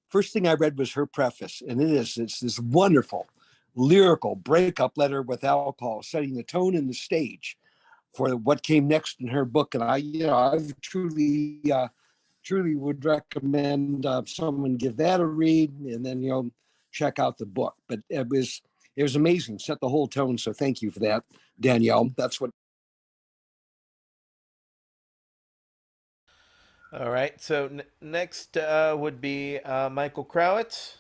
first thing I read was her preface, and it's this wonderful lyrical breakup letter with alcohol, setting the tone and the stage for what came next in her book. And I truly would recommend someone give that a read, and then check out the book. But it was amazing, set the whole tone. So thank you for that, Danielle. That's what. All right. So next would be Michael Krawitz,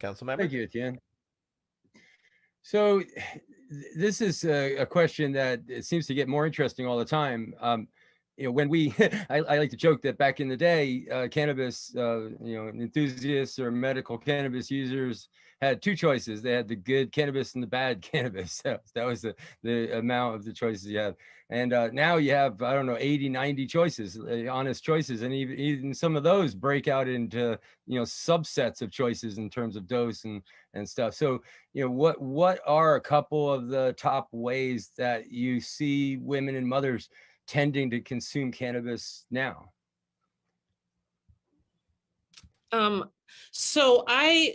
council member. Thank you, Etienne. So this is a question that it seems to get more interesting all the time. When we, I like to joke that back in the day, cannabis, enthusiasts or medical cannabis users had two choices. They had the good cannabis and the bad cannabis. That was the amount of the choices you had. And now you have, 80, 90 choices, honest choices. And even some of those break out into, subsets of choices in terms of dose and stuff. So, what are a couple of the top ways that you see women and mothers tending to consume cannabis now? So I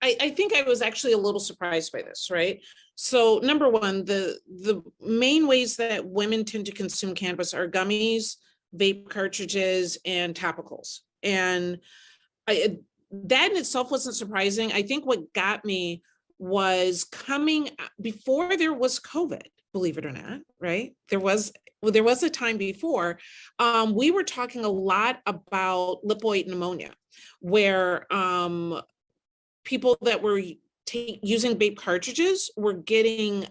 think I was actually a little surprised by this, right? So number one, the main ways that women tend to consume cannabis are gummies, vape cartridges, and topicals. And that in itself wasn't surprising. I think what got me was coming before there was COVID, believe it or not, right? There was a time before, we were talking a lot about lipoid pneumonia, where people that were using vape cartridges were getting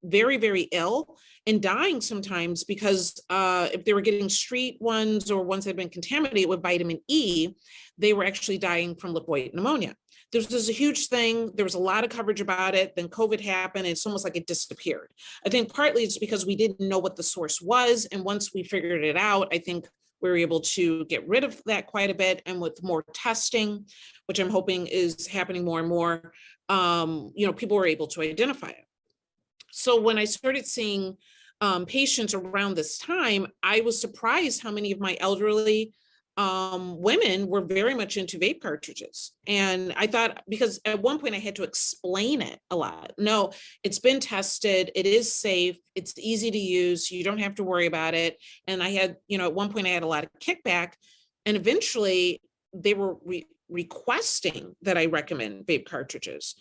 very, very ill and dying sometimes because if they were getting street ones or ones that had been contaminated with vitamin E, they were actually dying from lipoid pneumonia. This was a huge thing. There was a lot of coverage about it. Then COVID happened, and it's almost like it disappeared. I think partly it's because we didn't know what the source was. And once we figured it out, I think we were able to get rid of that quite a bit. And with more testing, which I'm hoping is happening more and more, people were able to identify it. So when I started seeing patients around this time, I was surprised how many of my elderly women were very much into vape cartridges. And I thought, because at one point I had to explain it a lot. No, it's been tested. It is safe. It's easy to use. You don't have to worry about it. And I had, at one point I had a lot of kickback, and eventually they were requesting that I recommend vape cartridges.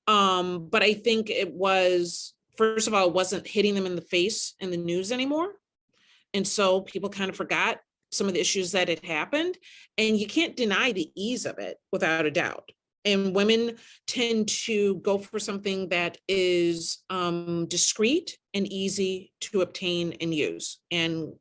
But I think it was, first of all, it wasn't hitting them in the face in the news anymore. And so people kind of forgot some of the issues that had happened, and you can't deny the ease of it without a doubt. And women tend to go for something that is discreet and easy to obtain and use. And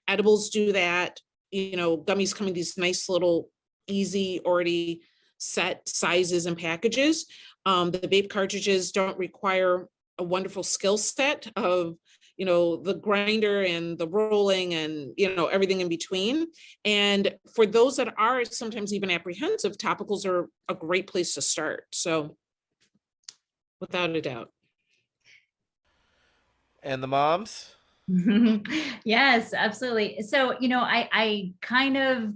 edibles do that. Gummies come in these nice little easy, already set sizes and packages. The vape cartridges don't require a wonderful skill set of the grinder and the rolling and, everything in between. And for those that are sometimes even apprehensive, topicals are a great place to start. So without a doubt. And the moms? Yes, absolutely. So, I kind of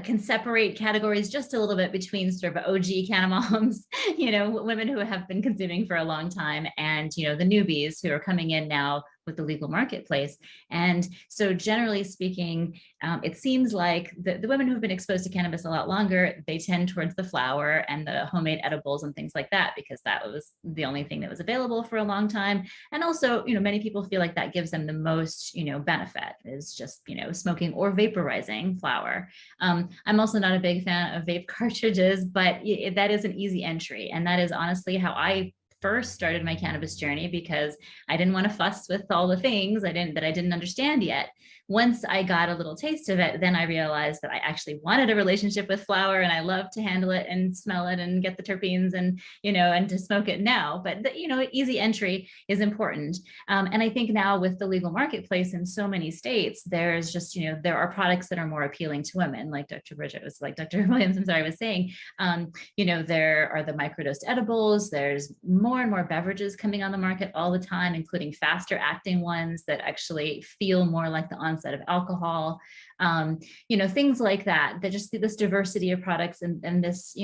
can separate categories just a little bit between sort of OG canna moms, women who have been consuming for a long time, and, the newbies who are coming in now with the legal marketplace. And so generally speaking, it seems like the women who've been exposed to cannabis a lot longer, they tend towards the flower and the homemade edibles and things like that, because that was the only thing that was available for a long time. And also, many people feel like that gives them the most, benefit, is just, smoking or vaporizing flower. I'm also not a big fan of vape cartridges, but that is an easy entry. And that is honestly how I first started my cannabis journey, because I didn't want to fuss with all the things that I didn't understand yet. once I got a little taste of it, then I realized that I actually wanted a relationship with flower, and I love to handle it and smell it and get the terpenes and, and to smoke it now. But, easy entry is important. And I think now with the legal marketplace in so many states, there's just, there are products that are more appealing to women, like Dr. Williams, I'm sorry, was saying. There are the microdosed edibles. There's more and more beverages coming on the market all the time, including faster acting ones that actually feel more like the onset of alcohol. Things like that, that just this diversity of products and this,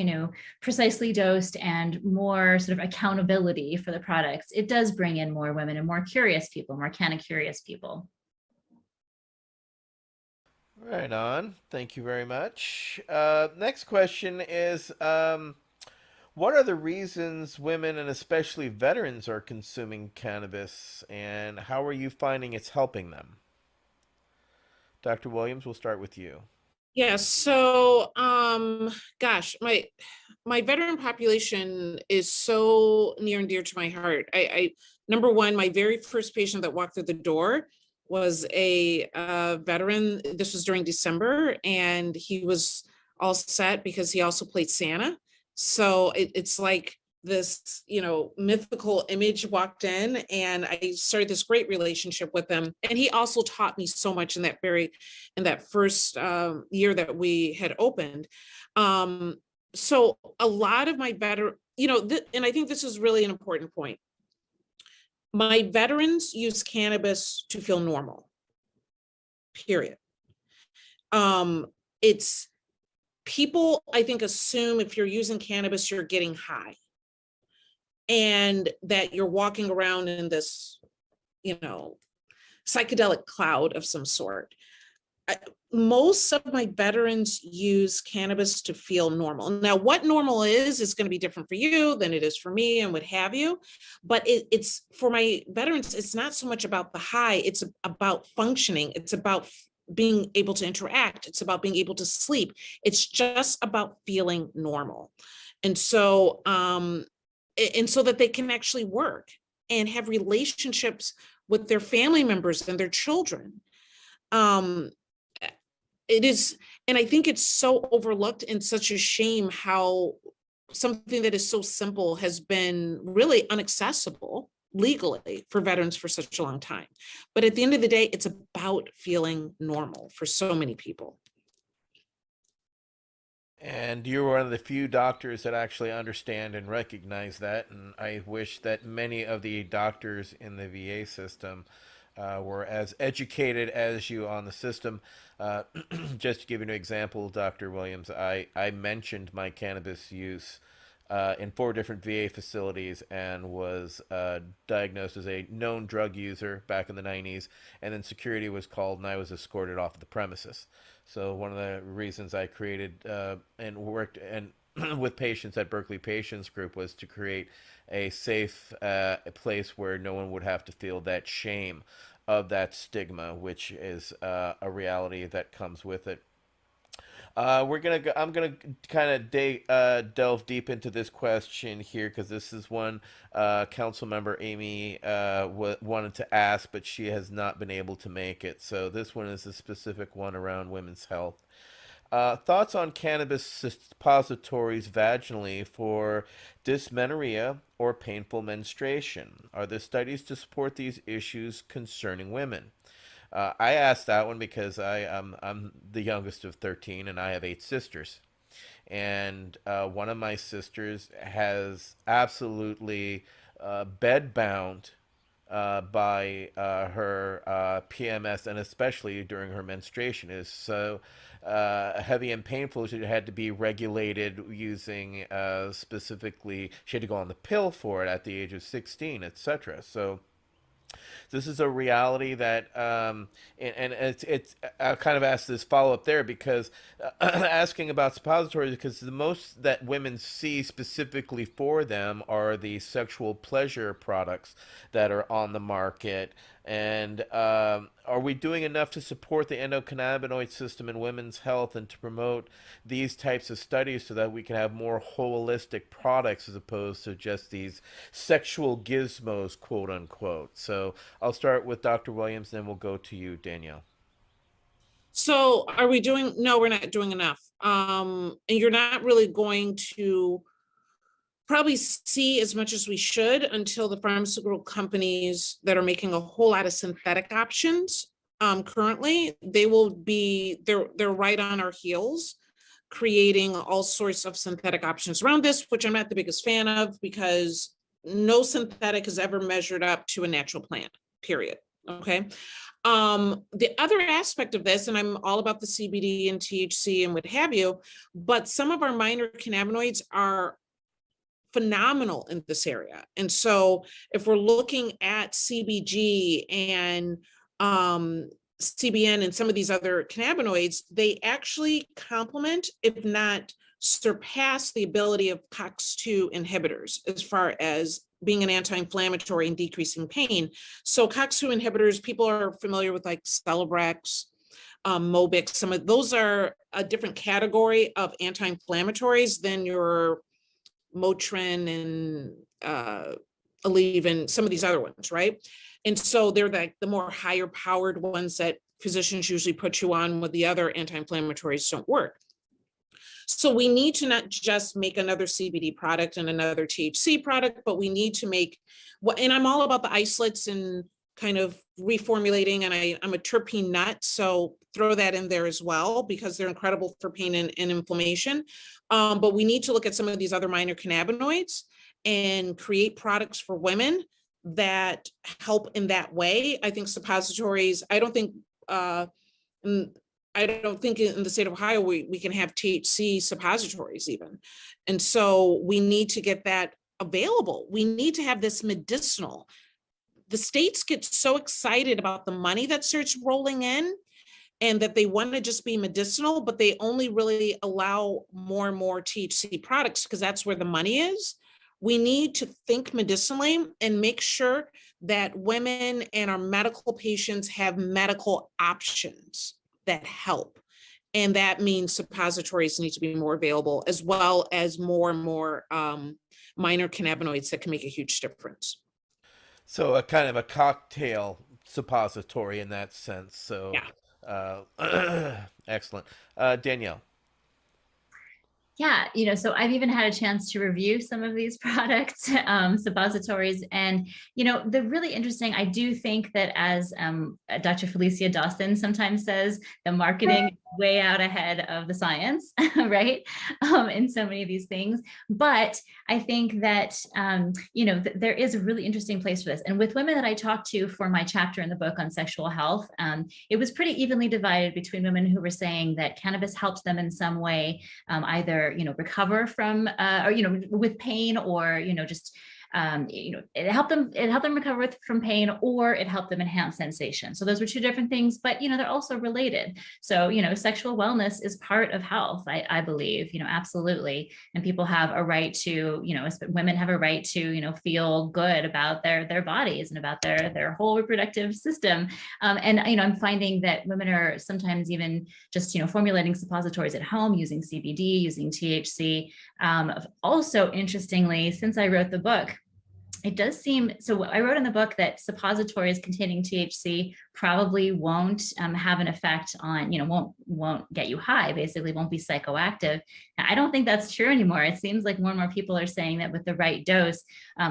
precisely dosed and more sort of accountability for the products, it does bring in more women and more curious people, more canna curious people. Right on. Thank you very much. Next question is, what are the reasons women and especially veterans are consuming cannabis, and how are you finding it's helping them? Dr. Williams, we'll start with you. Yeah, so gosh, my veteran population is so near and dear to my heart. I number one, my very first patient that walked through the door was a veteran. This was during December, and he was all set because he also played Santa. So it's like this, mythical image walked in, and I started this great relationship with him. And he also taught me so much in that first year that we had opened. So a lot of my and I think this is really an important point. My veterans use cannabis to feel normal, period. It's people, I think, assume if you're using cannabis, you're getting high and that you're walking around in this, psychedelic cloud of some sort. Most of my veterans use cannabis to feel normal. Now, what normal is going to be different for you than it is for me and what have you. But it's for my veterans, it's not so much about the high, it's about functioning. It's about being able to interact. It's about being able to sleep. It's just about feeling normal. And so that they can actually work and have relationships with their family members and their children. It is, and I think it's so overlooked and such a shame how something that is so simple has been really inaccessible legally for veterans for such a long time. But at the end of the day, it's about feeling normal for so many people. And you're one of the few doctors that actually understand and recognize that. And I wish that many of the doctors in the VA system were as educated as you on the system. Just to give you an example, Dr. Williams, I mentioned my cannabis use in 4 different VA facilities and was diagnosed as a known drug user back in the 90s. And then security was called and I was escorted off the premises. So one of the reasons I created and worked with patients at Berkeley Patients Group was to create a safe place where no one would have to feel that shame of that stigma, which is a reality that comes with it. I'm gonna kind of delve deep into this question here because this is one council member Amy wanted to ask, but she has not been able to make it. So this one is a specific one around women's health. Thoughts on cannabis suppositories vaginally for dysmenorrhea or painful menstruation? Are there studies to support these issues concerning women? I asked that one because I'm the youngest of 13 and I have 8 sisters. And one of my sisters has absolutely bedbound by her PMS, and especially during her menstruation, is so heavy and painful. She had to be regulated using specifically, she had to go on the pill for it at the age of 16, etc. So this is a reality that, and it's I kind of asked this follow up there because asking about suppositories, because the most that women see specifically for them are the sexual pleasure products that are on the market. And are we doing enough to support the endocannabinoid system in women's health and to promote these types of studies so that we can have more holistic products as opposed to just these sexual gizmos, quote unquote? So I'll start with Dr. Williams, then we'll go to you, Danielle. So are we doing, no, we're not doing enough. And you're not really going to probably see as much as we should until the pharmaceutical companies that are making a whole lot of synthetic options currently, they're right on our heels, creating all sorts of synthetic options around this, which I'm not the biggest fan of, because no synthetic has ever measured up to a natural plant, period. Okay. The other aspect of this, and I'm all about the CBD and THC and what have you, but some of our minor cannabinoids are phenomenal in this area. And so if we're looking at CBG and CBN and some of these other cannabinoids, they actually complement, if not surpass, the ability of COX-2 inhibitors as far as being an anti-inflammatory and decreasing pain. So COX-2 inhibitors, people are familiar with like Celebrex, Mobix, some of those are a different category of anti-inflammatories than your Motrin and Aleve and some of these other ones, right? And so they're like the more higher powered ones that physicians usually put you on when the other anti-inflammatories don't work. So we need to not just make another CBD product and another THC product, but we need to make what, and I'm all about the isolates and kind of reformulating, and I'm a terpene nut, so throw that in there as well, because they're incredible for pain and inflammation. But we need to look at some of these other minor cannabinoids and create products for women that help in that way. I think suppositories, I don't think in the state of Ohio, we can have THC suppositories even. And so we need to get that available. We need to have this medicinal. The states get so excited about the money that starts rolling in and that they want to just be medicinal, but they only really allow more and more THC products because that's where the money is. We need to think medicinally and make sure that women and our medical patients have medical options that help. And that means suppositories need to be more available, as well as more and more minor cannabinoids that can make a huge difference. So a kind of a cocktail suppository in that sense. So yeah. Excellent. Danielle. Yeah, so I've even had a chance to review some of these products, suppositories, and, they're really interesting. I do think that, as Dr. Felicia Dawson sometimes says, the marketing is way out ahead of the science, right? In so many of these things. But I think that, there is a really interesting place for this. And with women that I talked to for my chapter in the book on sexual health, it was pretty evenly divided between women who were saying that cannabis helped them in some way, either recover from or with pain, or just it helped them recover from pain, or it helped them enhance sensation. So those were two different things, but they're also related. So sexual wellness is part of health, I believe, absolutely. And people have a right to, women have a right to feel good about their bodies and about their whole reproductive system. And I'm finding that women are sometimes even just formulating suppositories at home, using CBD, using THC. Also, interestingly, since I wrote the book, it does seem, so I wrote in the book that suppositories containing THC probably won't have an effect on, won't get you high, basically won't be psychoactive. I don't think that's true anymore. It seems like more and more people are saying that with the right dose,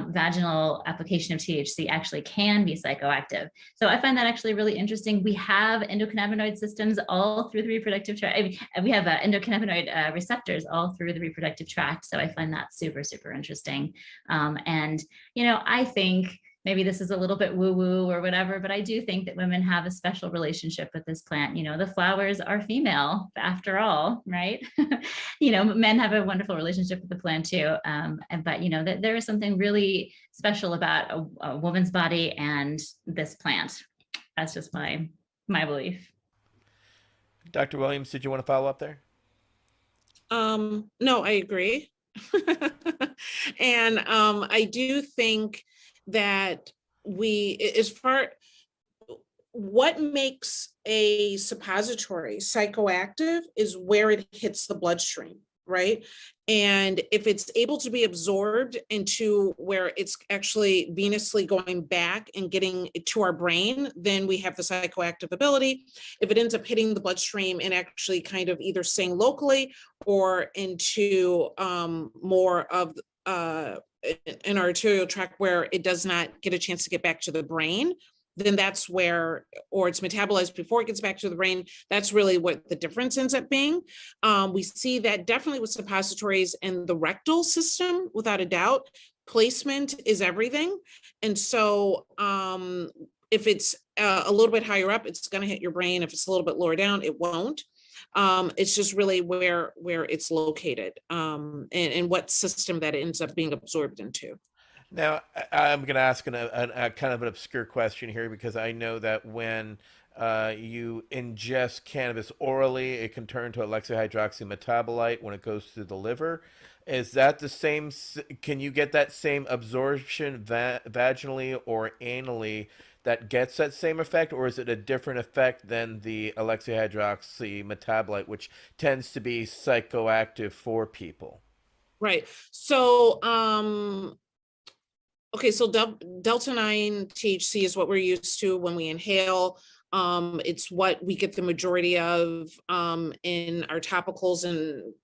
vaginal application of THC actually can be psychoactive. So I find that actually really interesting. We have endocannabinoid systems all through the reproductive tract. We have endocannabinoid receptors all through the reproductive tract. So I find that super, super interesting. And, I think maybe this is a little bit woo-woo or whatever, but I do think that women have a special relationship with this plant. The flowers are female after all, right? Men have a wonderful relationship with the plant too. But that there is something really special about a woman's body and this plant. That's just my belief. Dr. Williams, did you want to follow up there? No, I agree. And I do think that what makes a suppository psychoactive is where it hits the bloodstream. right? And if it's able to be absorbed into where it's actually venously going back and getting it to our brain, then we have the psychoactive ability. If it ends up hitting the bloodstream and actually kind of either staying locally or into more of an arterial tract where it does not get a chance to get back to the brain, then that's where, or it's metabolized before it gets back to the brain. That's really what the difference ends up being. We see that definitely with suppositories and the rectal system, without a doubt. Placement is everything. And so if it's a little bit higher up, it's going to hit your brain. If it's a little bit lower down, it won't. It's just really where it's located and what system that it ends up being absorbed into. Now, I'm going to ask a kind of an obscure question here, because I know that when you ingest cannabis orally, it can turn to alexihydroxy metabolite when it goes through the liver. Is that the same? Can you get that same absorption vaginally or anally that gets that same effect, or is it a different effect than the alexihydroxy metabolite, which tends to be psychoactive for people? Right. So, okay, so delta 9 THC is what we're used to when we inhale. It's what we get the majority of in our topicals and,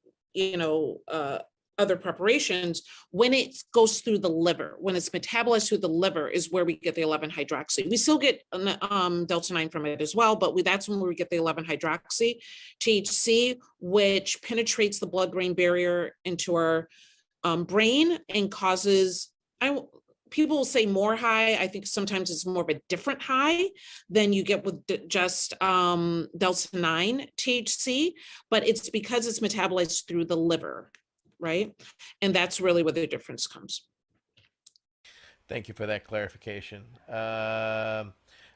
other preparations. When it goes through the liver, when it's metabolized through the liver, is where we get the 11-hydroxy. We still get delta 9 from it as well, but that's when we get the 11-hydroxy THC, which penetrates the blood-brain barrier into our brain and causes, people will say more high. I think sometimes it's more of a different high than you get with just delta 9 THC, but it's because it's metabolized through the liver, right? And that's really where the difference comes. Thank you for that clarification. I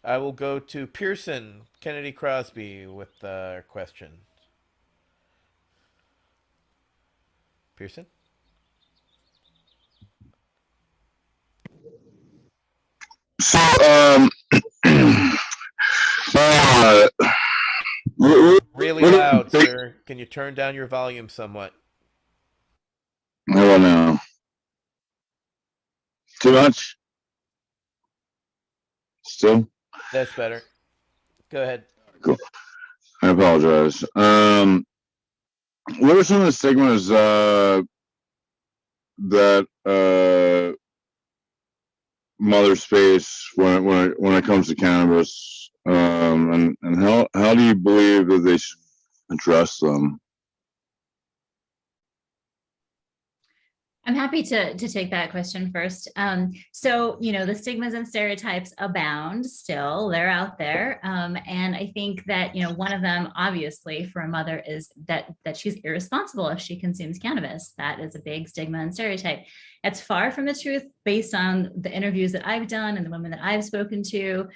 will go to Pearson Kennedy Crosby with a question. Pearson? So, really loud, sir. Can you turn down your volume somewhat? I don't know. Too much? Still? That's better. Go ahead. Cool. I apologize. What are some of the stigmas that mothers face when it comes to cannabis, and how do you believe that they should address them? I'm happy to take that question first. So, the stigmas and stereotypes abound still, they're out there. And I think that, one of them, obviously, for a mother is that she's irresponsible if she consumes cannabis. That is a big stigma and stereotype. It's far from the truth based on the interviews that I've done and the women that I've spoken to,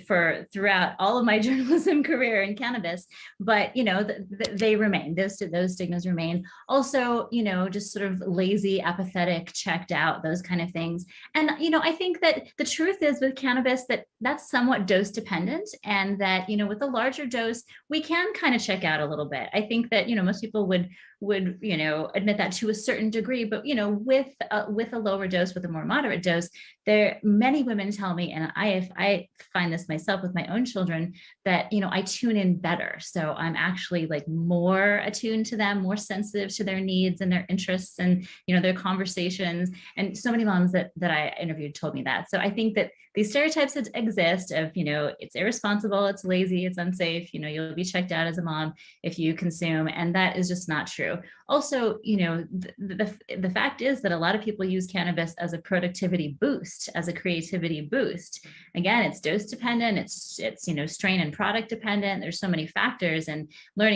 for throughout all of my journalism career in cannabis. But, they remain, those stigmas remain. Also, just sort of lazy, apathetic, checked out, those kind of things. And, I think that the truth is with cannabis that's somewhat dose dependent, and that, with a larger dose, we can kind of check out a little bit. I think that, most people would admit that to a certain degree, but with a lower dose, with a more moderate dose, many women tell me, and I find this myself with my own children, that I tune in better. So I'm actually like more attuned to them, more sensitive to their needs and their interests and their conversations. And so many moms that I interviewed told me that. So I think that these stereotypes that exist of it's irresponsible, it's lazy, it's unsafe, you'll be checked out as a mom if you consume, and that is just not true. Also, the fact is that a lot of people use cannabis as a productivity boost, as a creativity boost. Again, it's dose dependent, it's strain and product dependent. There's so many factors, and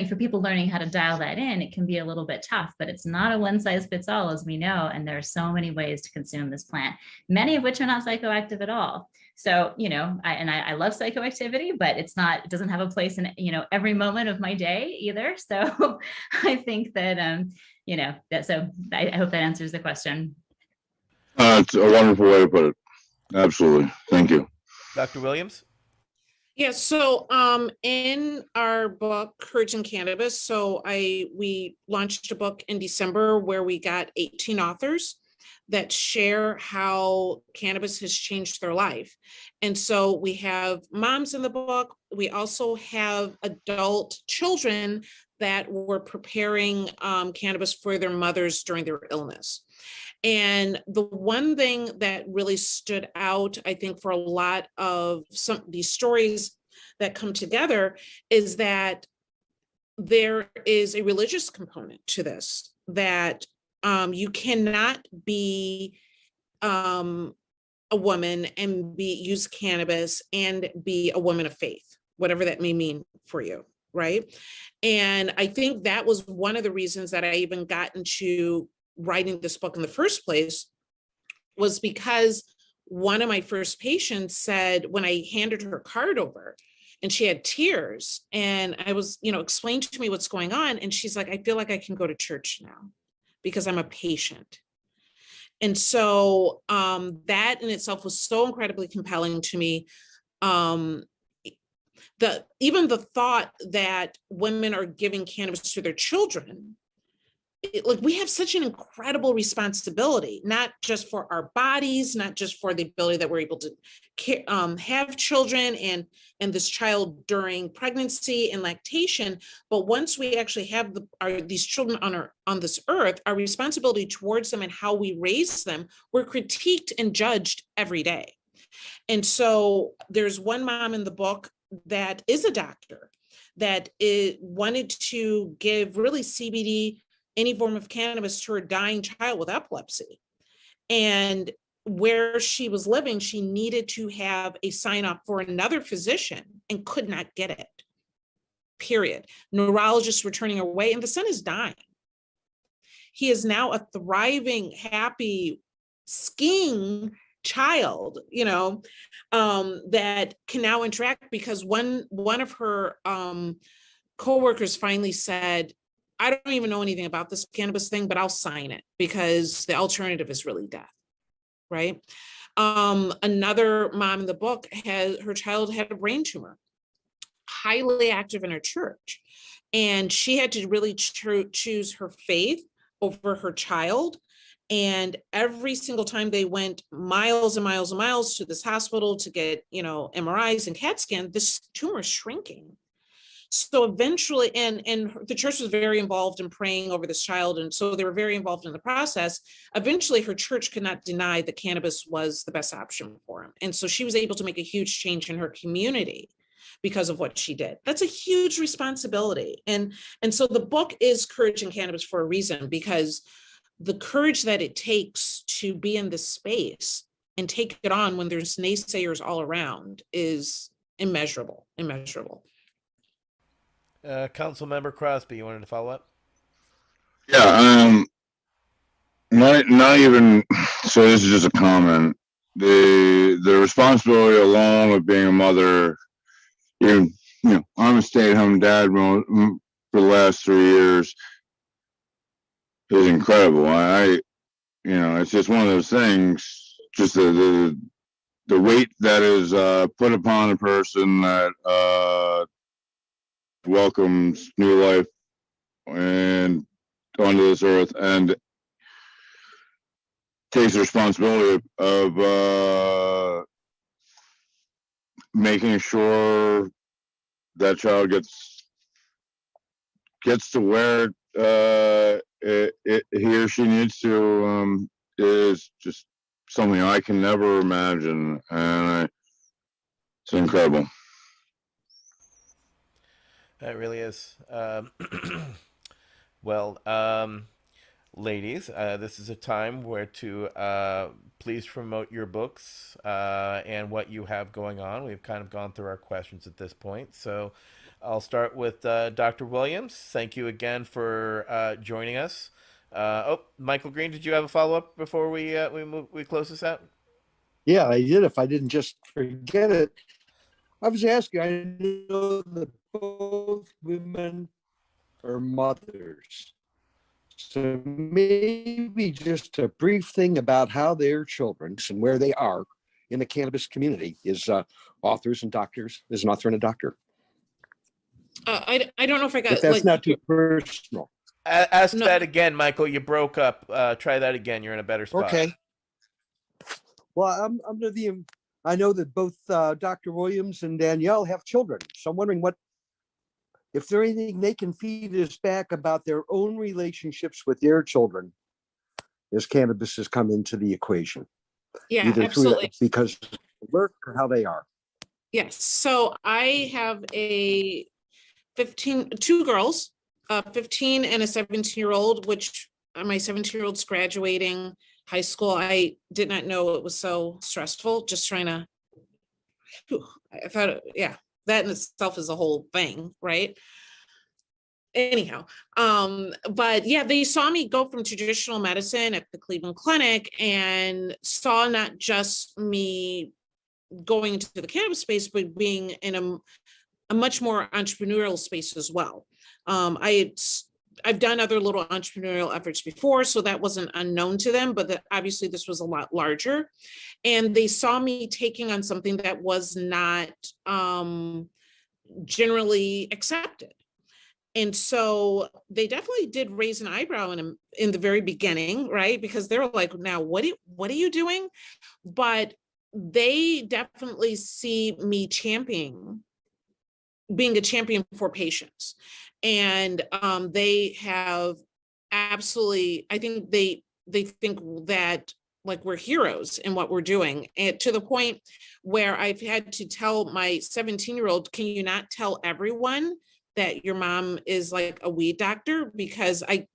for people learning how to dial that in, it can be a little bit tough, but it's not a one size fits all, as we know, and there are so many ways to consume this plant, many of which are not psychoactive at all. So, I love psychoactivity, but it doesn't have a place in, every moment of my day either. So I think that, I hope that answers the question. It's a wonderful way to put it. Absolutely. Thank you. Dr. Williams? Yeah, so in our book, Courage in Cannabis, we launched a book in December where we got 18 authors that share how cannabis has changed their life. And so we have moms in the book. We also have adult children that were preparing cannabis for their mothers during their illness. And the one thing that really stood out, I think, for a lot of some of these stories that come together is that there is a religious component to this, that you cannot be a woman and use cannabis and be a woman of faith, whatever that may mean for you, right? And I think that was one of the reasons that I even got into writing this book in the first place, was because one of my first patients said, when I handed her card over and she had tears and I was, explained to me what's going on. And she's like, I feel like I can go to church now because I'm a patient. And so that in itself was so incredibly compelling to me. Even the thought that women are giving cannabis to their children, we have such an incredible responsibility, not just for our bodies, not just for the ability that we're able to have children and this child during pregnancy and lactation, but once we actually have these children on this earth, our responsibility towards them and how we raise them, we're critiqued and judged every day. And so there's one mom in the book that is a doctor that wanted to give really CBD, any form of cannabis, to her dying child with epilepsy. And where she was living, she needed to have a sign off for another physician and could not get it, period. Neurologists were turning her away, and the son is dying. He is now a thriving, happy, skiing child, that can now interact because one of her coworkers finally said, I don't even know anything about this cannabis thing, but I'll sign it because the alternative is really death, right? Another mom in the book her child had a brain tumor, highly active in her church. And she had to really choose her faith over her child. And every single time they went miles and miles and miles to this hospital to get, MRIs and CAT scan, this tumor is shrinking. So eventually, and the church was very involved in praying over this child. And so they were very involved in the process. Eventually, her church could not deny that cannabis was the best option for him. And so she was able to make a huge change in her community because of what she did. That's a huge responsibility. And so the book is Courage in Cannabis for a reason, because the courage that it takes to be in this space and take it on when there's naysayers all around is immeasurable. Council Member Crosby, you wanted to follow up? Yeah, not even, so this is just a comment. The responsibility along with being a mother, I'm a stay-at-home dad for the last 3 years, is incredible. It's just one of those things, just the weight that is put upon a person that welcomes new life and onto this earth and takes the responsibility of making sure that child gets to where he or she needs to, is just something I can never imagine, and it's incredible. It really is. Well, ladies, this is a time where to please promote your books and what you have going on. We've kind of gone through our questions at this point, so I'll start with Dr. Williams. Thank you again for joining us. Michael Green, did you have a follow-up before we close this out? Yeah, I did. If I didn't just forget it, I was asking, I know that both women are mothers. So maybe just a brief thing about how their children and where they are in the cannabis community is authors and doctors, is an author and a doctor. I don't know if I got If that's like not too personal. Ask that again, Michael. You broke up. Try that again. You're in a better spot. Okay. Well, I'm under the, I know that both Dr. Williams and Danielle have children. So I'm wondering if there's anything they can feed us back about their own relationships with their children as cannabis has come into the equation. Yeah, Either absolutely. because of work or how they are. Yes. So I have two girls, a 15 and a 17-year-old, which my 17-year-old's graduating high school. I did not know it was so stressful, just trying to, I thought, yeah, that in itself is a whole thing, right? Anyhow, but yeah, they saw me go from traditional medicine at the Cleveland Clinic and saw not just me going into the cannabis space, but being in a much more entrepreneurial space as well. I've done other little entrepreneurial efforts before, so that wasn't unknown to them, but obviously this was a lot larger. And they saw me taking on something that was not generally accepted. And so they definitely did raise an eyebrow in the very beginning, right? Because they were like, now what are you doing? But they definitely see me being a champion for patients. And they have absolutely, I think they think that like we're heroes in what we're doing, and to the point where I've had to tell my 17-year-old, can you not tell everyone that your mom is like a weed doctor? Because I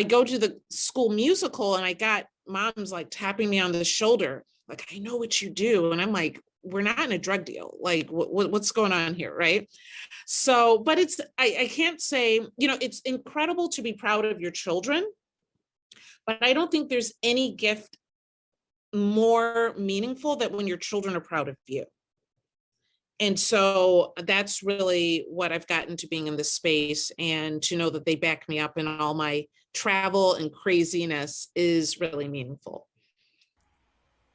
go to the school musical and I got moms like tapping me on the shoulder, like, I know what you do. And I'm like, we're not in a drug deal. Like what's going on here, right? So, but I can't say, it's incredible to be proud of your children, but I don't think there's any gift more meaningful than when your children are proud of you. And so that's really what I've gotten to being in this space, and to know that they back me up in all my travel and craziness is really meaningful.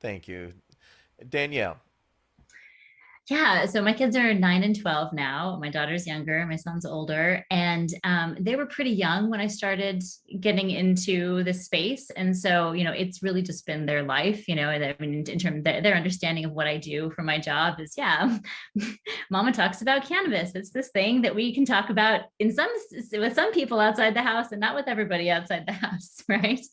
Thank you. Danielle. Yeah, so my kids are 9 and 12 now. My daughter's younger, my son's older, and they were pretty young when I started getting into the space. And so, it's really just been their life, and I mean, in terms of their understanding of what I do for my job is, yeah, Mama talks about cannabis. It's this thing that we can talk about with some people outside the house and not with everybody outside the house, right?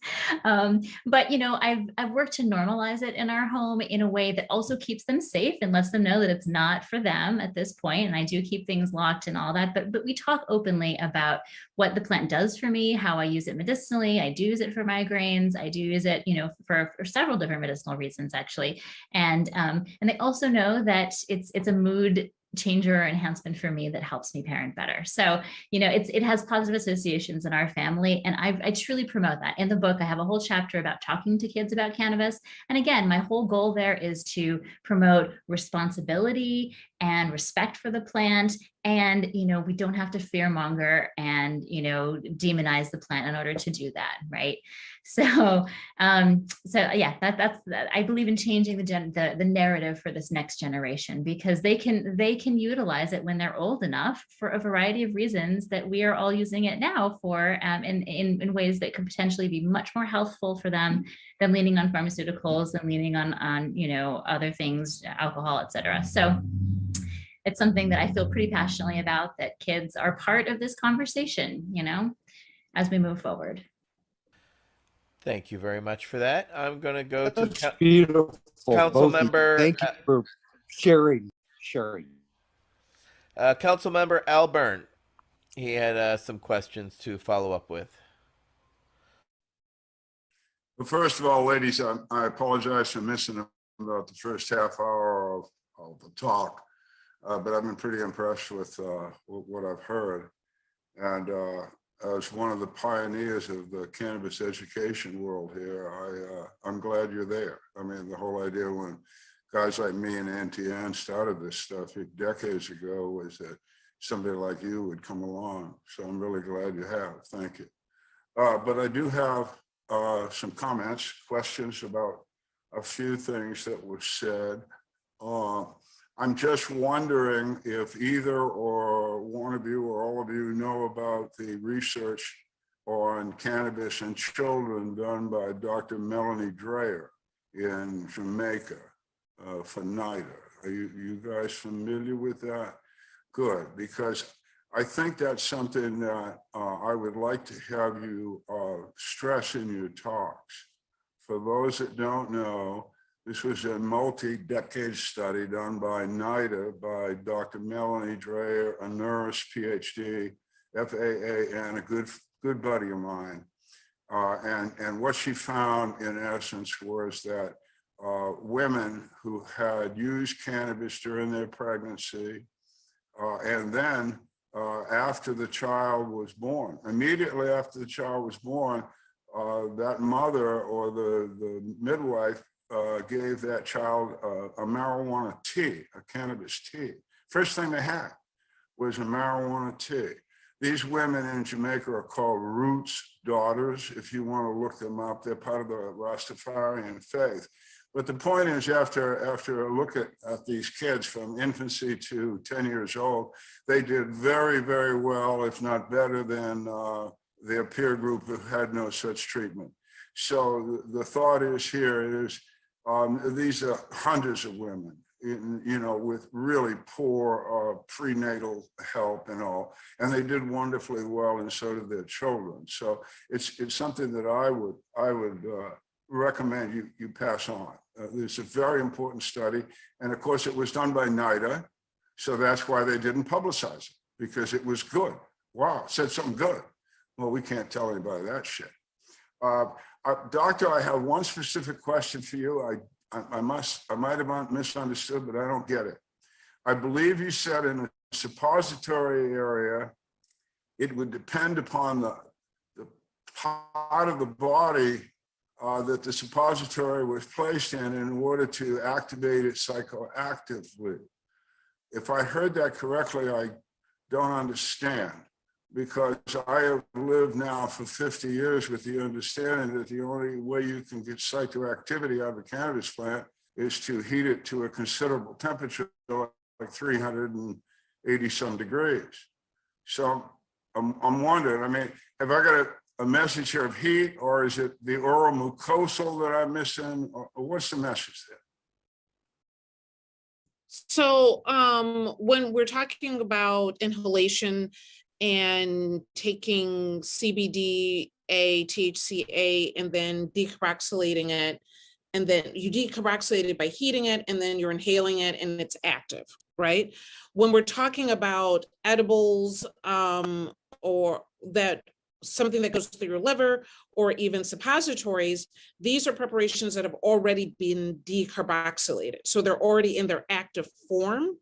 But I've worked to normalize it in our home in a way that also keeps them safe and lets them know that it's not for them at this point. And I do keep things locked and all that, but we talk openly about what the plant does for me, how I use it medicinally. I do use it for migraines. I do use it, for several different medicinal reasons, actually. And they also know that it's a mood changer or enhancement for me that helps me parent better. So, it has positive associations in our family. And I truly promote that. In the book, I have a whole chapter about talking to kids about cannabis. And again, my whole goal there is to promote responsibility and respect for the plant. And, we don't have to fearmonger and, demonize the plant in order to do that. Right. So yeah, that's I believe in changing the narrative for this next generation, because they can utilize it when they're old enough for a variety of reasons that we are all using it now for, in ways that could potentially be much more healthful for them than leaning on pharmaceuticals and leaning on other things, alcohol, etc. So it's something that I feel pretty passionately about, that kids are part of this conversation, as we move forward. Thank you very much for that. I'm going to go to beautiful. Council Member. Thank you for sharing. Council Member Al Byrne. He had some questions to follow up with. Well, first of all, ladies, I apologize for missing about the first half hour of the talk, but I've been pretty impressed with what I've heard. And as one of the pioneers of the cannabis education world here, I'm glad you're there. I mean, the whole idea when guys like me and Auntie Ann started this stuff decades ago was that somebody like you would come along. So I'm really glad you have. Thank you. But I do have some comments, questions about a few things that were said. I'm just wondering if either or one of you or all of you know about the research on cannabis in children done by Dr. Melanie Dreyer in Jamaica for NIDA. Are you guys familiar with that? Good, because I think that's something that I would like to have you stress in your talks. For those that don't know, this was a multi-decade study done by NIDA by Dr. Melanie Dreyer, a nurse, PhD, FAA, and a good buddy of mine. And what she found in essence was that women who had used cannabis during their pregnancy and then after the child was born, immediately after the child was born, that mother or the midwife gave that child a marijuana tea, a cannabis tea. First thing they had was a marijuana tea. These women in Jamaica are called Roots daughters. If you want to look them up, they're part of the Rastafarian faith. But the point is, after a look at these kids from infancy to 10 years old, they did very, very well, if not better than their peer group who had no such treatment. So the thought is here is, these are hundreds of women, with really poor prenatal help and all, and they did wonderfully well, and so did their children. So it's something that I would recommend you pass on. It's a very important study, and of course it was done by NIDA, so that's why they didn't publicize it, because it was good. Wow, said something good. Well, we can't tell anybody that shit. Doctor, I have one specific question for you. I might have misunderstood, but I don't get it. I believe you said in the suppository area, it would depend upon the part of the body that the suppository was placed in order to activate it psychoactively. If I heard that correctly, I don't understand, because I have lived now for 50 years with the understanding that the only way you can get psychoactivity out of a cannabis plant is to heat it to a considerable temperature, like 380 some degrees. So I'm wondering, have I got a message here of heat, or is it the oral mucosal that I'm missing, or what's the message there? So when we're talking about inhalation and taking CBD, THCA, and then decarboxylating it, and then you decarboxylate it by heating it, and then you're inhaling it, and it's active, right? When we're talking about edibles, or that something that goes through your liver, or even suppositories, these are preparations that have already been decarboxylated. So they're already in their active form.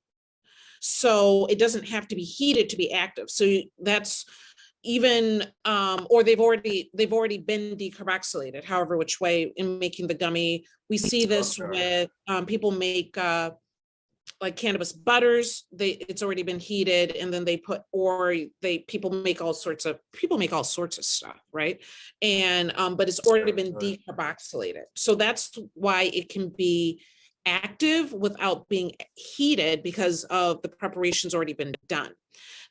So it doesn't have to be heated to be active. So that's even, or they've already been decarboxylated, however which way, in making the gummy. We see this with people make like cannabis butters. It's already been heated, and then they put, people make all sorts of stuff, right? And but it's already been decarboxylated. So that's why it can be active without being heated, because of the preparation's already been done.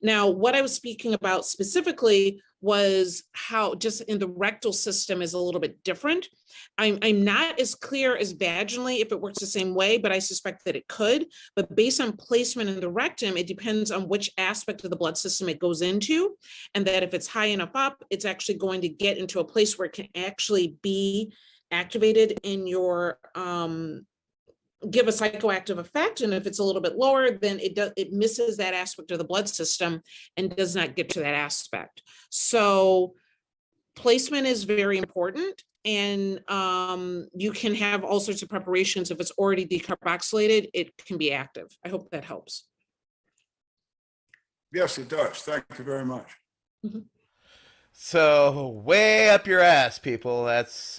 Now, what I was speaking about specifically was how just in the rectal system is a little bit different. I'm not as clear as vaginally if it works the same way, but I suspect that it could. But based on placement in the rectum, it depends on which aspect of the blood system it goes into, and that if it's high enough up, it's actually going to get into a place where it can actually be activated in your give a psychoactive effect. And if it's a little bit lower, then it misses that aspect of the blood system and does not get to that aspect. So placement is very important. And you can have all sorts of preparations. If it's already decarboxylated, it can be active. I hope that helps. Yes, it does. Thank you very much. Mm-hmm. So way up your ass, people. That's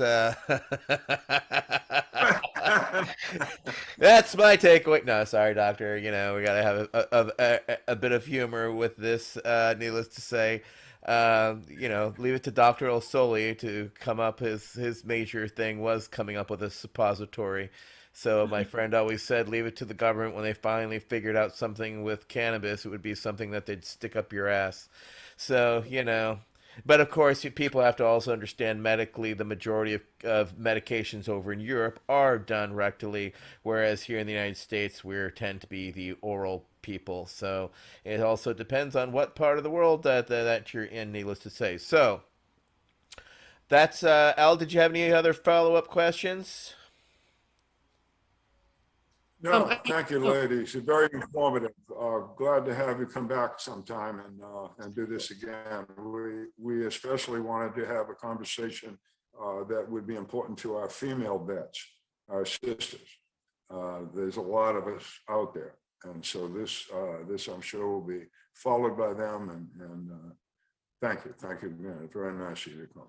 that's my takeaway. No, sorry, doctor. You know, we gotta have a bit of humor with this. Needless to say, you know, leave it to Dr. Osoli to come up. His major thing was coming up with a suppository. So my friend always said, leave it to the government. When they finally figured out something with cannabis, it would be something that they'd stick up your ass. So, you know, but of course, people have to also understand medically the majority of medications over in Europe are done rectally, whereas here in the United States, we tend to be the oral people. So it also depends on what part of the world that you're in, needless to say. So that's, Al, did you have any other follow-up questions? No, thank you, ladies. It's very informative. Glad to have you come back sometime and do this again. We especially wanted to have a conversation that would be important to our female vets, our sisters. There's a lot of us out there, and so this I'm sure will be followed by them. And thank you again. It's very nice of you to come.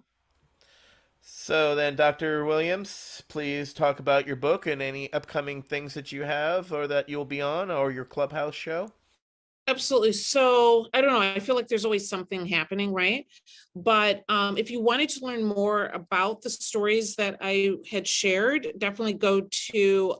So then, Dr. Williams, please talk about your book and any upcoming things that you have or that you'll be on, or your Clubhouse show. Absolutely. So I don't know. I feel like there's always something happening, right? But if you wanted to learn more about the stories that I had shared, definitely go to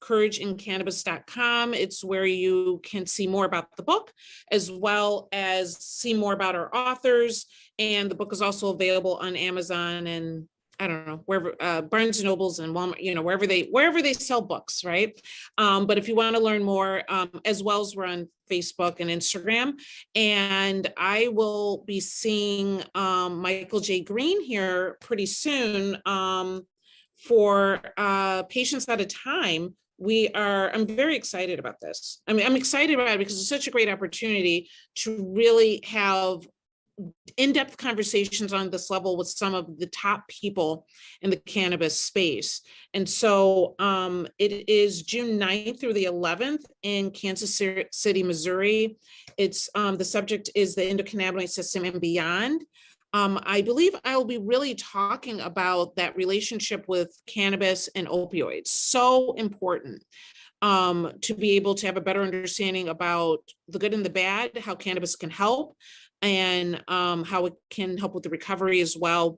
courageincannabis.com. It's where you can see more about the book, as well as see more about our authors. And the book is also available on Amazon and I don't know, wherever, Barnes and Nobles and Walmart, you know, wherever they sell books, right? But if you want to learn more, as well as we're on Facebook and Instagram, and I will be seeing Michael J. Green here pretty soon for Patients at a Time. I'm very excited about this. I mean, I'm excited about it because it's such a great opportunity to really have in-depth conversations on this level with some of the top people in the cannabis space. And so it is June 9th through the 11th in Kansas City, Missouri. It's the subject is the endocannabinoid system and beyond. I believe I will be really talking about that relationship with cannabis and opioids. So important to be able to have a better understanding about the good and the bad, how cannabis can help, and how it can help with the recovery as well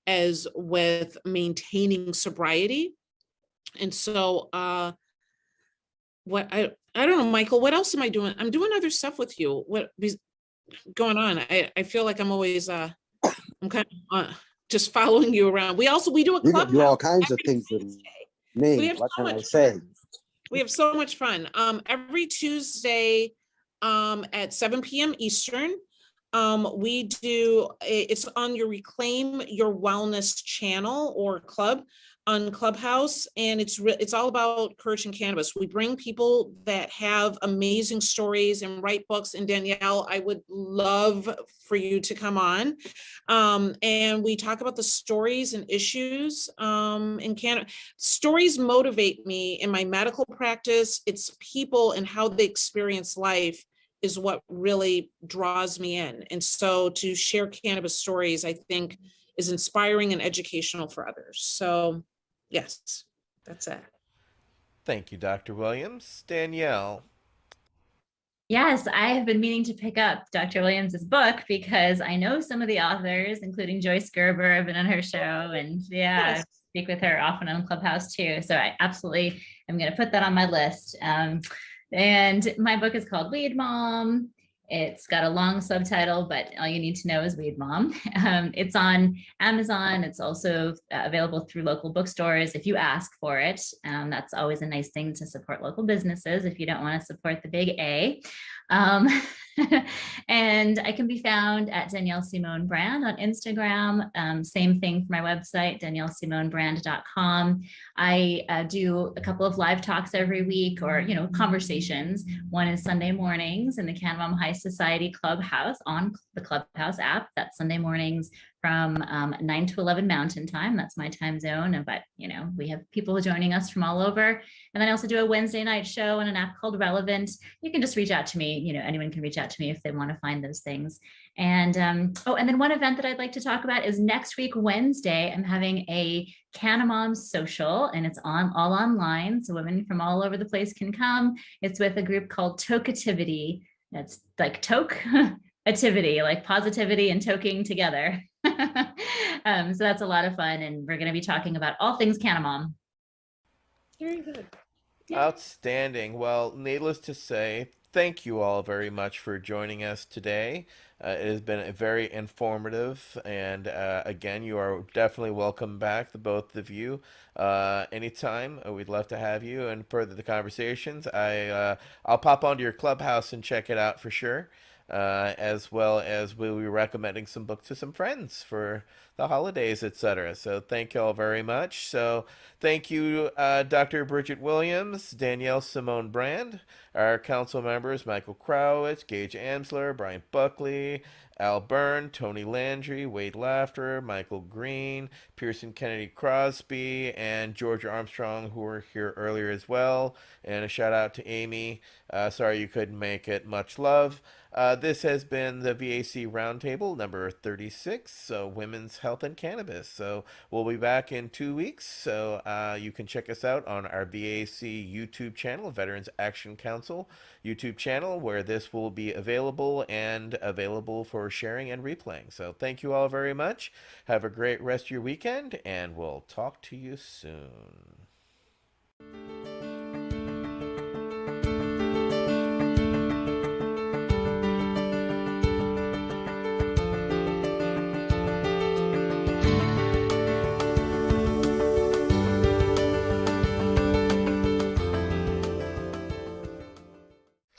as with maintaining sobriety. And so what I don't know, Michael, what else am I doing? I'm doing other stuff with you. What is going on? I feel like I'm always I'm kind of just following you around. We do a club. You can do all kinds of things with me. What can I say? We have so much fun. Every Tuesday at 7 p.m. Eastern. We do, it's on your Reclaim Your Wellness channel or club on Clubhouse, and it's all about courage and cannabis. We bring people that have amazing stories and write books, and Danielle, I would love for you to come on. And we talk about the stories and issues in Canada. Stories motivate me in my medical practice. It's people and how they experience life is what really draws me in. And so to share cannabis stories, I think is inspiring and educational for others. So yes, that's it. Thank you, Dr. Williams. Danielle. Yes, I have been meaning to pick up Dr. Williams's book because I know some of the authors, including Joyce Gerber. I've been on her show and I speak with her often on Clubhouse too. So I absolutely am going to put that on my list. And my book is called Weed Mom. It's got a long subtitle, but all you need to know is Weed Mom. It's on Amazon. It's also available through local bookstores if you ask for it. That's always a nice thing to support local businesses if you don't want to support the big A. And I can be found at Danielle Simone Brand on Instagram. Same thing for my website, DanielleSimoneBrand.com. I do a couple of live talks every week, or conversations. One is Sunday mornings in the Canmom High Society Clubhouse on the Clubhouse app. That's Sunday mornings from 9 to 11 Mountain Time. That's my time zone. But, we have people joining us from all over. And then I also do a Wednesday night show on an app called Relevant. You can just reach out to me. Anyone can reach out to me if they want to find those things. And and then one event that I'd like to talk about is next week, Wednesday, I'm having a Canamom social, and it's all online. So women from all over the place can come. It's with a group called Tokeativity. That's like toke-ativity, like positivity and toking together. So that's a lot of fun. And we're going to be talking about all things Canamom. Very good. Yeah. Outstanding. Well, needless to say, thank you all very much for joining us today. It has been very informative, and again, you are definitely welcome back, the both of you. Anytime, we'd love to have you and further the conversations. I'll pop onto your Clubhouse and check it out for sure, as well as we'll be recommending some books to some friends for the holidays, etc. So thank you all very much. So thank you, Dr. Bridget Williams, Danielle Simone Brand, our council members, Michael Crowitz, Gage Amsler, Brian Buckley, Al Byrne, Tony Landry, Wade Laughter, Michael Green, Pearson Kennedy Crosby, and George Armstrong, who were here earlier as well. And a shout out to Amy. Sorry you couldn't make it. Much love. This has been the V.A.C. Roundtable number 36, so Women's Health and Cannabis. So we'll be back in 2 weeks, so you can check us out on our V.A.C. YouTube channel, Veterans Action Council YouTube channel, where this will be available and available for sharing and replaying. So thank you all very much. Have a great rest of your weekend, and we'll talk to you soon.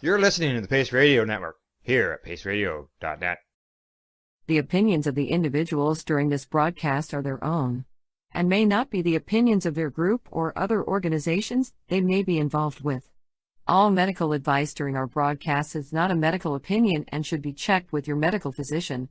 You're listening to the Pace Radio Network, here at paceradio.net. The opinions of the individuals during this broadcast are their own, and may not be the opinions of their group or other organizations they may be involved with. All medical advice during our broadcast is not a medical opinion and should be checked with your medical physician.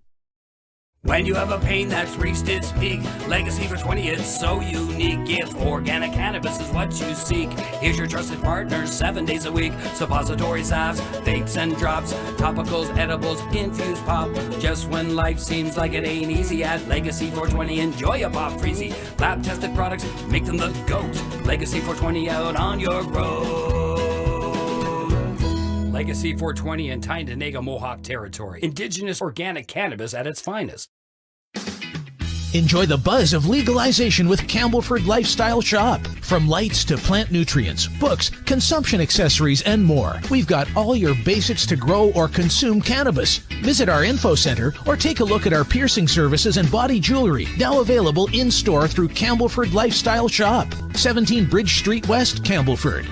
When you have a pain that's reached its peak, Legacy for 20, it's so unique. If organic cannabis is what you seek, here's your trusted partner 7 days a week. Suppository salves, vapes and drops, topicals, edibles, infused pop. Just when life seems like it ain't easy, at Legacy 420, enjoy a pop freezy. Lab tested products, make them the GOAT. Legacy 420 out on your road. Legacy 420 in Tyndonega Mohawk territory. Indigenous organic cannabis at its finest. Enjoy the buzz of legalization with Campbellford Lifestyle Shop. From lights to plant nutrients, books, consumption accessories, and more, we've got all your basics to grow or consume cannabis. Visit our info center or take a look at our piercing services and body jewelry, now available in-store through Campbellford Lifestyle Shop, 17 Bridge Street West, Campbellford.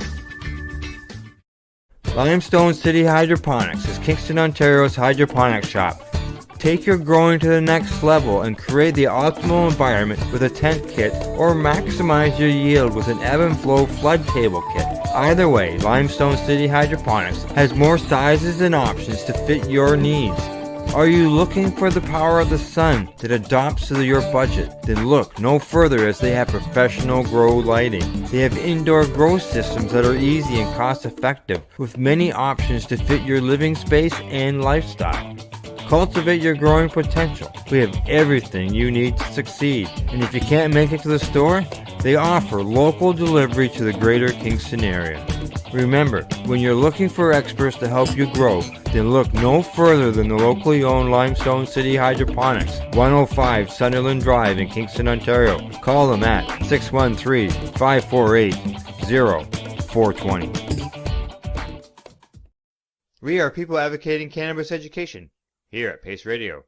Limestone City Hydroponics is Kingston, Ontario's hydroponics shop. Take your growing to the next level and create the optimal environment with a tent kit, or maximize your yield with an ebb and flow flood table kit. Either way, Limestone City Hydroponics has more sizes and options to fit your needs. Are you looking for the power of the sun that adapts to your budget? Then look no further, as they have professional grow lighting. They have indoor grow systems that are easy and cost effective, with many options to fit your living space and lifestyle. Cultivate your growing potential. We have everything you need to succeed. And if you can't make it to the store, they offer local delivery to the greater Kingston area. Remember, when you're looking for experts to help you grow, then look no further than the locally owned Limestone City Hydroponics, 105 Sunderland Drive in Kingston, Ontario. Call them at 613-548-0420. We are people advocating cannabis education, here at paceradio.net.